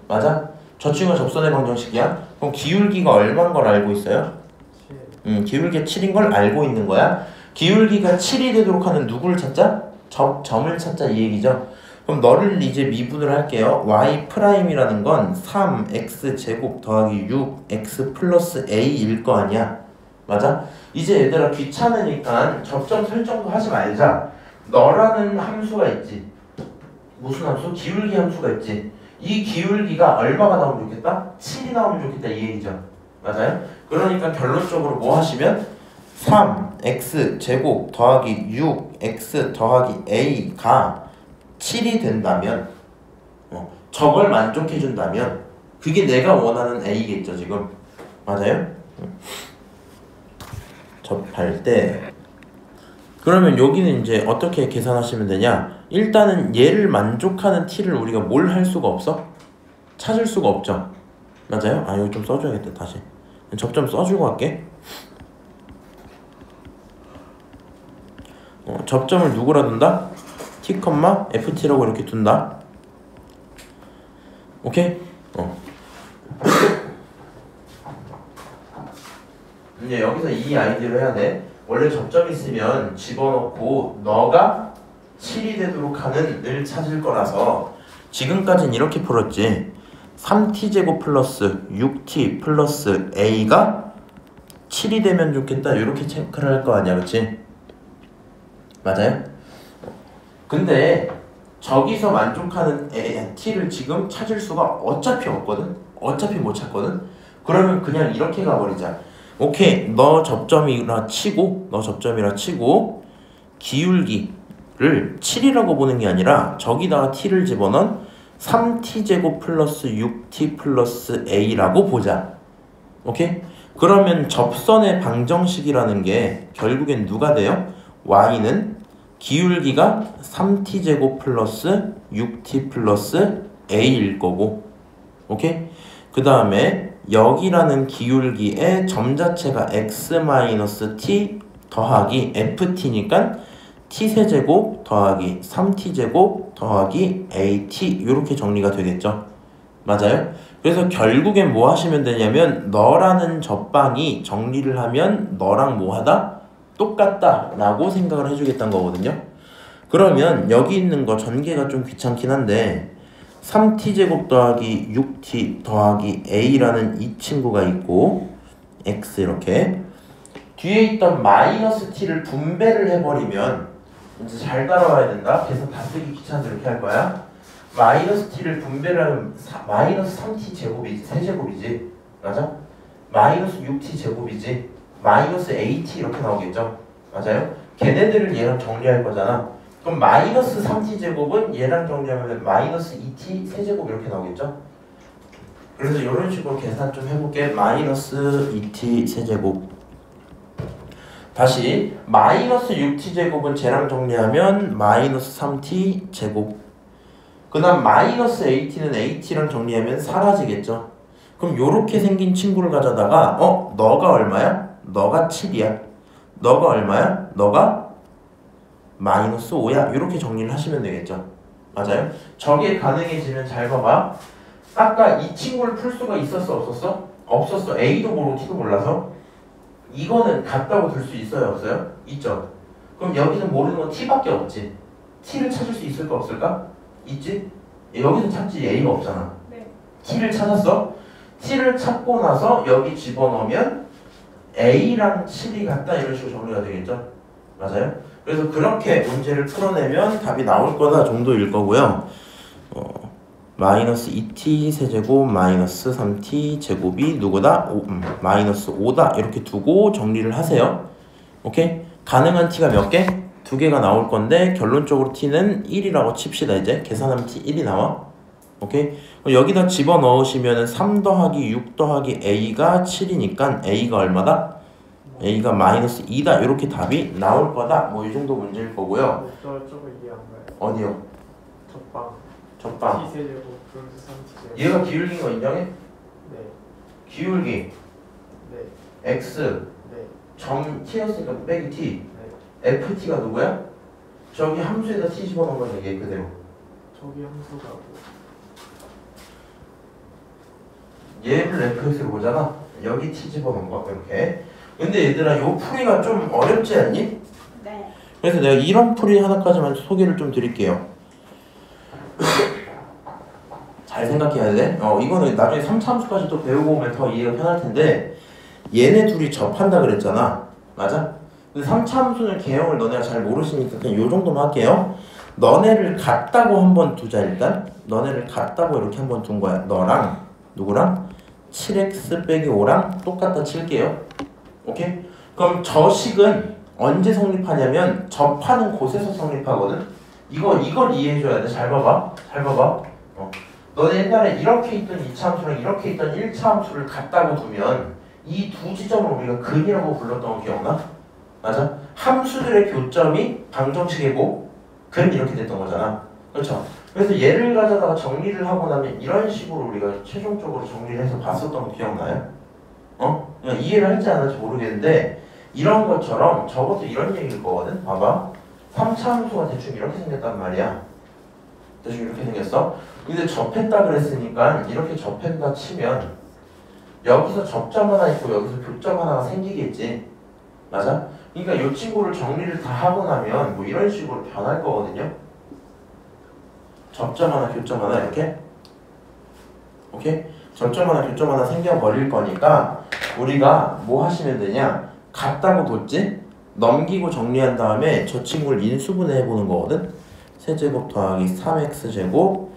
맞아? 저 친구가 접선의 방정식이야? 그럼 기울기가 얼마인 걸 알고 있어요? 기울기가 7인 걸 알고 있는 거야. 기울기가 7이 되도록 하는 누구를 찾자? 접점을 찾자 이 얘기죠. 그럼 너를 이제 미분을 할게요. y'이라는 건 3x 제곱 더하기 6x 플러스 a일 거 아니야. 맞아? 이제 얘들아 귀찮으니까 접점 설정도 하지 말자. 너라는 함수가 있지. 무슨 함수? 기울기 함수가 있지. 이 기울기가 얼마가 나오면 좋겠다? 7이 나오면 좋겠다 이 얘기죠. 맞아요? 그러니까 결론적으로 뭐 하시면 3x 제곱 더하기 6x 더하기 a가 7이 된다면 저걸 만족해준다면 그게 내가 원하는 a겠죠 지금. 맞아요? 접할 때 그러면 여기는 이제 어떻게 계산하시면 되냐. 일단은 얘를 만족하는 t를 우리가 뭘 할 수가 없어? 찾을 수가 없죠. 맞아요? 이거 좀 써줘야겠다 다시. 접점 써주고 할게. 접점을 누구라 둔다? t, ft라고 이렇게 둔다. 오케이? 이제 여기서 이 아이디어를 해야 돼. 원래 접점 있으면 집어넣고 너가 7이 되도록 하는 을 찾을 거라서 지금까지는 이렇게 풀었지. 3t제곱 플러스 6t 플러스 a가 7이 되면 좋겠다 이렇게 체크를 할 거 아니야, 그치? 맞아요? 근데 저기서 만족하는 t를 지금 찾을 수가 어차피 없거든? 어차피 못 찾거든? 그러면 그냥 이렇게 가버리자. 오케이, 너 접점이라 치고 기울기를 7이라고 보는 게 아니라 저기다가 t를 집어넣은 3t제곱 플러스 6t 플러스 a라고 보자. 오케이? 그러면 접선의 방정식이라는 게 결국엔 누가 돼요? y는 기울기가 3t제곱 플러스 6t 플러스 a일 거고, 오케이? 그 다음에 여기라는 기울기의 점 자체가 x-t 더하기 ft니까 t세제곱 더하기 3t제곱 더하기 at 이렇게 정리가 되겠죠. 맞아요? 그래서 결국엔 뭐 하시면 되냐면 너라는 접방이 정리를 하면 너랑 뭐 하다? 똑같다 라고 생각을 해주겠다는 거거든요. 그러면 여기 있는 거 전개가 좀 귀찮긴 한데 3t제곱 더하기 6t 더하기 a라는 이 친구가 있고 x 이렇게 뒤에 있던 마이너스 t를 분배를 해버리면 이제 잘 따라와야 된다. 계산 다 쓰기 귀찮아서 이렇게 할 거야. 마이너스 t를 분배를 하면 마이너스 3t 제곱이지, 세제곱이지, 맞아? 마이너스 6t 제곱이지, 마이너스 at 이렇게 나오겠죠. 맞아요? 걔네들을 얘랑 정리할 거잖아. 그럼 마이너스 3t 제곱은 얘랑 정리하면 마이너스 2t 세제곱 이렇게 나오겠죠. 그래서 이런 식으로 계산 좀 해볼게. 마이너스 2t 세제곱, 다시 마이너스 6t 제곱은 쟤랑 정리하면 마이너스 3t 제곱, 그 다음 마이너스 at는 at랑 정리하면 사라지겠죠. 그럼 요렇게 생긴 친구를 가져다가 너가 얼마야? 너가 7이야. 너가 얼마야? 너가 마이너스 5야. 이렇게 정리를 하시면 되겠죠. 맞아요? 저게 가능해지면 잘 봐봐. 아까 이 친구를 풀 수가 있었어, 없었어? 없었어. A도 모르고 T도 몰라서. 이거는 같다고 들 수 있어요, 없어요? 있죠. 그럼 여기는 모르는 건 T밖에 없지. T를 찾을 수 있을까, 없을까? 있지? 여기서 찾지. A가 없잖아. 네. T를 찾았어? T를 찾고 나서 여기 집어넣으면 A랑 7이 같다 이런 식으로 정리가 되겠죠? 맞아요? 그래서 그렇게 문제를 풀어내면 답이 나올 거다 정도일 거고요. 마이너스 2t 세제곱 마이너스 3t 제곱이 누구다? 마이너스 5다 이렇게 두고 정리를 하세요. 오케이? 가능한 t가 몇 개? 2개가 나올 건데 결론적으로 t는 1이라고 칩시다. 이제 계산하면 t 1이 나와. 오케이? 여기다 집어넣으시면 3 더하기 6 더하기 a가 7이니까 a가 얼마다? a가 마이너스 2다. 이렇게 답이 나올 거다. 뭐 이 정도 문제일 거고요. 저거 이해 안 가요. 어디요? 접방. 접방. t 세제곱 플러스 3t 제곱. 얘가 기울기인 거 인정해? 네. 기울기 네. x 네. 점 t였으니까 빼기 t 네. ft가 누구야? 저기 함수에다 t 집어넣은 거야. 얘 그대로. 저기 함수가 뭐. 얘를 fx로 보잖아. 여기 t 집어넣은 거 이렇게. 근데 얘들아 요 풀이가 좀 어렵지 않니? 네. 그래서 내가 이런 풀이 하나까지만 소개를 좀 드릴게요. 잘 생각해야 돼. 이거는 나중에 3차 함수까지 또 배우고 오면 더 이해가 편할 텐데 얘네 둘이 접한다 그랬잖아. 맞아? 근데 3차 함수는 개형을 너네가 잘 모르시니까 그냥 요 정도만 할게요. 너네를 같다고 한번 두자. 일단 너네를 같다고 이렇게 한번 둔 거야. 너랑 누구랑? 7x 빼기 5랑 똑같다 칠게요. 오케이? 그럼 저 식은 언제 성립하냐면 접하는 곳에서 성립하거든. 이걸 이해해줘야 돼. 잘 봐봐. 너네 옛날에 이렇게 있던 2차 함수랑 이렇게 있던 1차 함수를 같다고 두면 이 두 지점을 우리가 근이라고 불렀던 거 기억나? 맞아? 함수들의 교점이 방정식이고 근 이렇게 됐던 거잖아. 그렇죠? 그래서 얘를 가져다가 정리를 하고 나면 이런 식으로 우리가 최종적으로 정리를 해서 봤었던 거 기억나요? 그냥 이해를 할지 안 할지 모르겠는데 이런 것처럼 저것도 이런 얘기일 거거든. 봐봐. 3차 함수가 대충 이렇게 생겼단 말이야. 대충 이렇게 생겼어. 근데 접했다 그랬으니까 이렇게 접했다 치면 여기서 접점 하나 있고 여기서 교점 하나가 생기겠지. 맞아? 그러니까 이 친구를 정리를 다 하고 나면 뭐 이런 식으로 변할 거거든요. 접점 하나, 교점 하나 이렇게. 오케이? 접점 하나, 교점 하나 생겨버릴 거니까 우리가 뭐 하시면 되냐? 같다고 뒀지? 넘기고 정리한 다음에 저 친구를 인수분해 해보는 거거든? 세제곱 더하기 3x제곱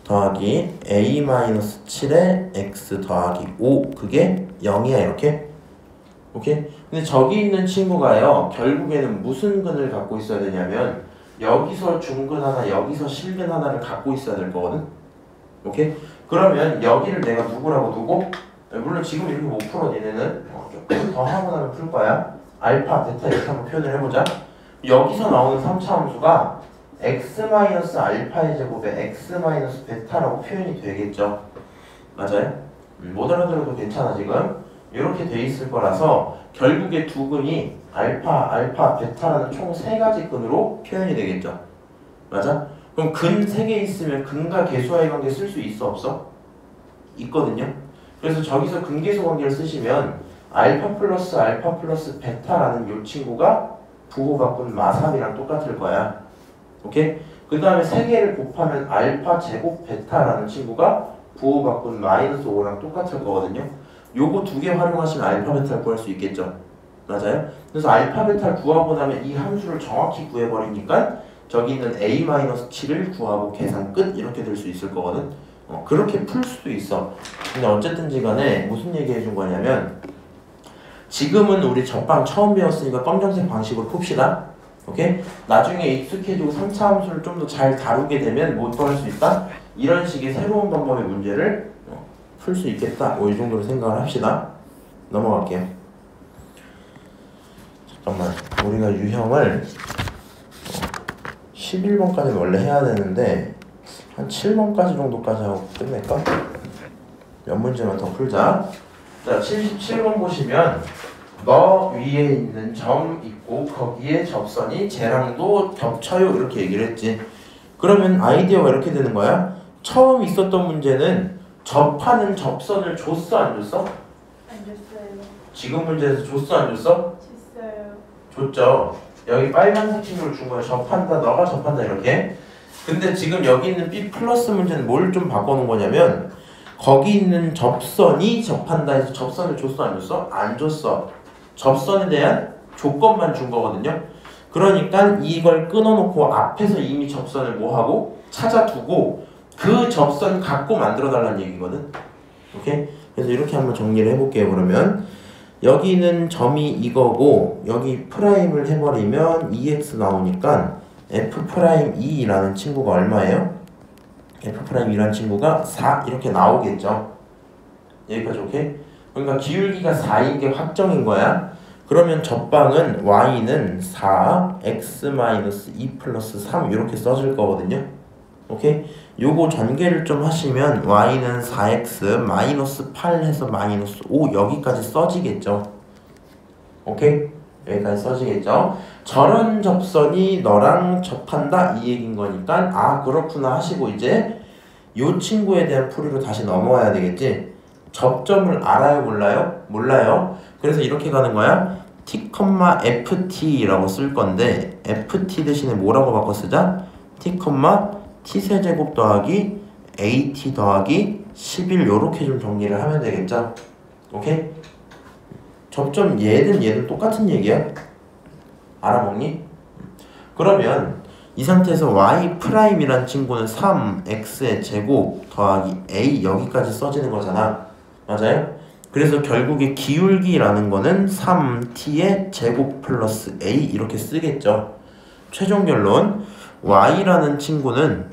더하기 a-7에 x 더하기 5 그게 0이야 이렇게. 오케이? 근데 저기 있는 친구가요 결국에는 무슨 근을 갖고 있어야 되냐면 여기서 중근 하나 여기서 실근 하나를 갖고 있어야 될 거거든. 오케이? 그러면 여기를 내가 누구라고 두고 물론 지금 이렇게 못 풀어 니네는 조금 더 하고 나면 풀 거야. 알파, 베타 이렇게 한번 표현을 해보자. 여기서 나오는 3차 함수가 x-알파의 제곱에 x-베타라고 표현이 되겠죠. 맞아요? 못 알아들어도 괜찮아 지금. 이렇게 돼 있을 거라서 결국에 두 근이 알파, 베타라는 총 3가지 근으로 표현이 되겠죠. 맞아? 그럼 근 3개 있으면 근과 계수와의 관계 쓸 수 있어 없어? 있거든요. 그래서 저기서 근계수 관계를 쓰시면 알파 플러스 베타라는 이 친구가 부호 바꾼 마3이랑 똑같을 거야. 오케이? 그 다음에 3개를 곱하면 알파 제곱 베타라는 친구가 부호 바꾼 마이너스 5랑 똑같을 거거든요. 요거 2개 활용하시면 알파 베타를 구할 수 있겠죠. 맞아요? 그래서 알파 베타를 구하고 나면 이 함수를 정확히 구해버리니까 저기 있는 a-7을 구하고 계산 끝 이렇게 될 수 있을 거거든. 그렇게 풀 수도 있어. 근데 어쨌든지 간에 무슨 얘기 해준 거냐면 지금은 우리 접방 처음 배웠으니까 검정색 방식으로 풉시다. 오케이? 나중에 익숙해지고 3차 함수를 좀 더 잘 다루게 되면 뭐 또 할 수 있다? 이런 식의 새로운 방법의 문제를 풀 수 있겠다. 이 정도로 생각을 합시다. 넘어갈게요. 잠깐만. 우리가 유형을 11번까지는 원래 해야 되는데 한 7번까지 정도까지 하고 끝낼까? 몇 문제만 더 풀자. 자, 77번 보시면 너 위에 있는 점 있고 거기에 접선이 쟤랑도 겹쳐요 이렇게 얘기를 했지. 그러면 아이디어가 이렇게 되는 거야. 처음 있었던 문제는 접하는 접선을 줬어 안 줬어? 안 줬어요. 지금 문제에서 줬어 안 줬어? 줬어요. 줬죠. 여기 빨간색 친구를 준 거야. 접한다 너가 접한다 이렇게. 근데 지금 여기 있는 B 플러스 문제는 뭘 좀 바꿔놓은 거냐면 거기 있는 접선이 접한다 해서 접선을 줬어 안 줬어? 안 줬어. 접선에 대한 조건만 준 거거든요. 그러니까 이걸 끊어놓고 앞에서 이미 접선을 뭐하고 찾아두고 그 접선 갖고 만들어 달라는 얘기거든. 오케이? 그래서 이렇게 한번 정리를 해볼게요. 그러면 여기는 점이 이거고 여기 프라임을 해버리면 2x 나오니까 f'2라는 친구가 얼마예요? f'2라는 친구가 4 이렇게 나오겠죠. 여기까지 오케이? 그러니까 기울기가 4인 게 확정인 거야. 그러면 접방은 y는 4 x-2 플러스 3 이렇게 써질 거거든요. 오케이? 요거 전개를 좀 하시면 y는 4x 마이너스 8 해서 마이너스 5 여기까지 써지겠죠. 오케이? 여기까지 써지겠죠. 저런 접선이 너랑 접한다 이 얘기인 거니까 아 그렇구나 하시고 이제 요 친구에 대한 풀이로 다시 넘어와야 되겠지. 접점을 알아요 몰라요? 몰라요. 그래서 이렇게 가는 거야. t, ft라고 쓸 건데 ft 대신에 뭐라고 바꿔 쓰자? t, t세제곱 더하기 at 더하기 11 요렇게 좀 정리를 하면 되겠죠. 오케이? 접점 얘든 똑같은 얘기야. 알아먹니? 그러면 이 상태에서 y'이란 친구는 3x의 제곱 더하기 a 여기까지 써지는 거잖아. 맞아요? 그래서 결국에 기울기라는 거는 3t의 제곱 플러스 a 이렇게 쓰겠죠. 최종 결론 y라는 친구는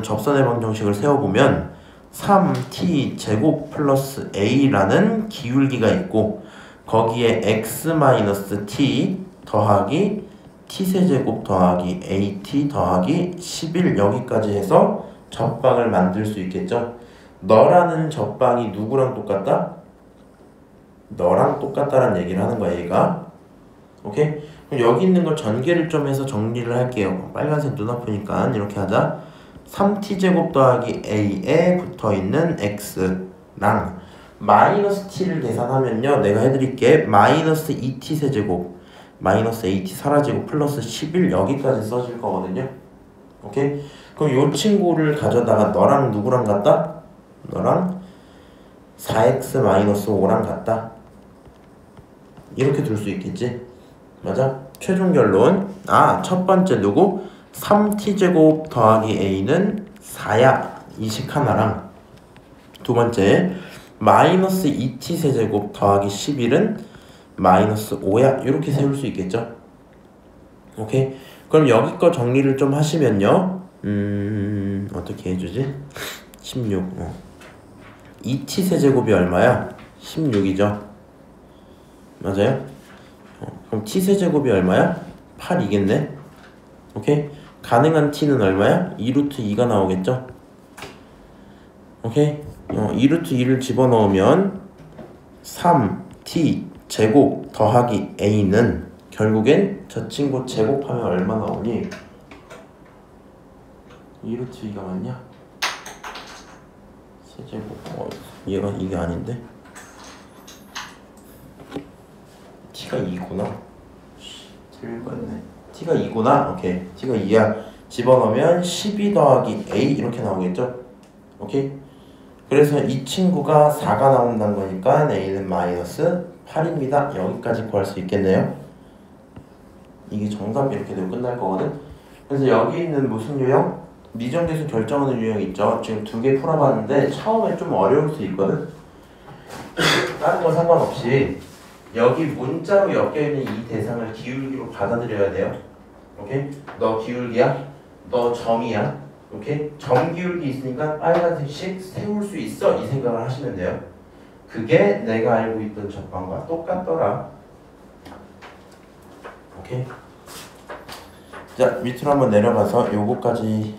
접선의 방정식을 세워보면 3t 제곱 플러스 a라는 기울기가 있고 거기에 x-t 더하기 t세제곱 더하기 at 더하기 11 여기까지 해서 접방을 만들 수 있겠죠. 너라는 접방이 누구랑 똑같다? 너랑 똑같다라는 얘기를 하는 거야 얘가. 오케이? 그럼 여기 있는 걸 전개를 좀 해서 정리를 할게요. 빨간색 눈 아프니까 이렇게 하자. 3t제곱 더하기 a에 붙어있는 x랑 마이너스 t를 계산하면요 내가 해드릴게 마이너스 2t 세제곱 마이너스 AT 사라지고 플러스 11 여기까지 써질 거거든요. 오케이? 그럼 요 친구를 가져다가 너랑 누구랑 같다? 너랑 4x 마이너스 5랑 같다. 이렇게 둘 수 있겠지? 맞아? 최종 결론 첫 번째 누구? 3t제곱 더하기 a는 4야 이 식 하나랑 두 번째 마이너스 2t 세제곱 더하기 11은 마이너스 5야 이렇게 세울 수 있겠죠? 오케이? 그럼 여기 거 정리를 좀 하시면요 어떻게 해주지? 16 2t 세제곱이 얼마야? 16이죠? 맞아요? 그럼 t 세제곱이 얼마야? 8이겠네? 오케이? 가능한 t는 얼마야? 2루트 2가 나오겠죠? 오케이? 2루트 2를 집어넣으면 3t 제곱 더하기 a는 결국엔 저 친구 제곱하면 얼마 나오니? 2루트 2가 맞냐? 세제곱 얘가 이게 아닌데? t가 2구나 틀릴 뻔했네. t가 2구나? 오케이 t가 2야 집어넣으면 12 더하기 a 이렇게 나오겠죠? 오케이? 그래서 이 친구가 4가 나온다는 거니까 a는 마이너스 8입니다. 여기까지 구할 수 있겠네요. 이게 정답 이렇게 되고 끝날 거거든. 그래서 여기 있는 무슨 유형? 미정계수 결정하는 유형 있죠. 지금 2개 풀어봤는데 처음에 좀 어려울 수 있거든. 다른 거 상관없이 여기 문자로 엮여있는 이 대상을 기울기로 받아들여야 돼요. 오케이? 너 기울기야? 너 점이야? 오케이? 점 기울기 있으니까 빨간색씩 세울 수 있어 이 생각을 하시면 돼요. 그게 내가 알고 있던 접방과 똑같더라. 오케이? 자 밑으로 한번 내려가서 요거까지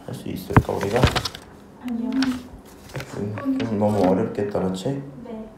할 수 있을까 우리가? 아니요. 좀 너무 어렵겠다 그렇지? 네.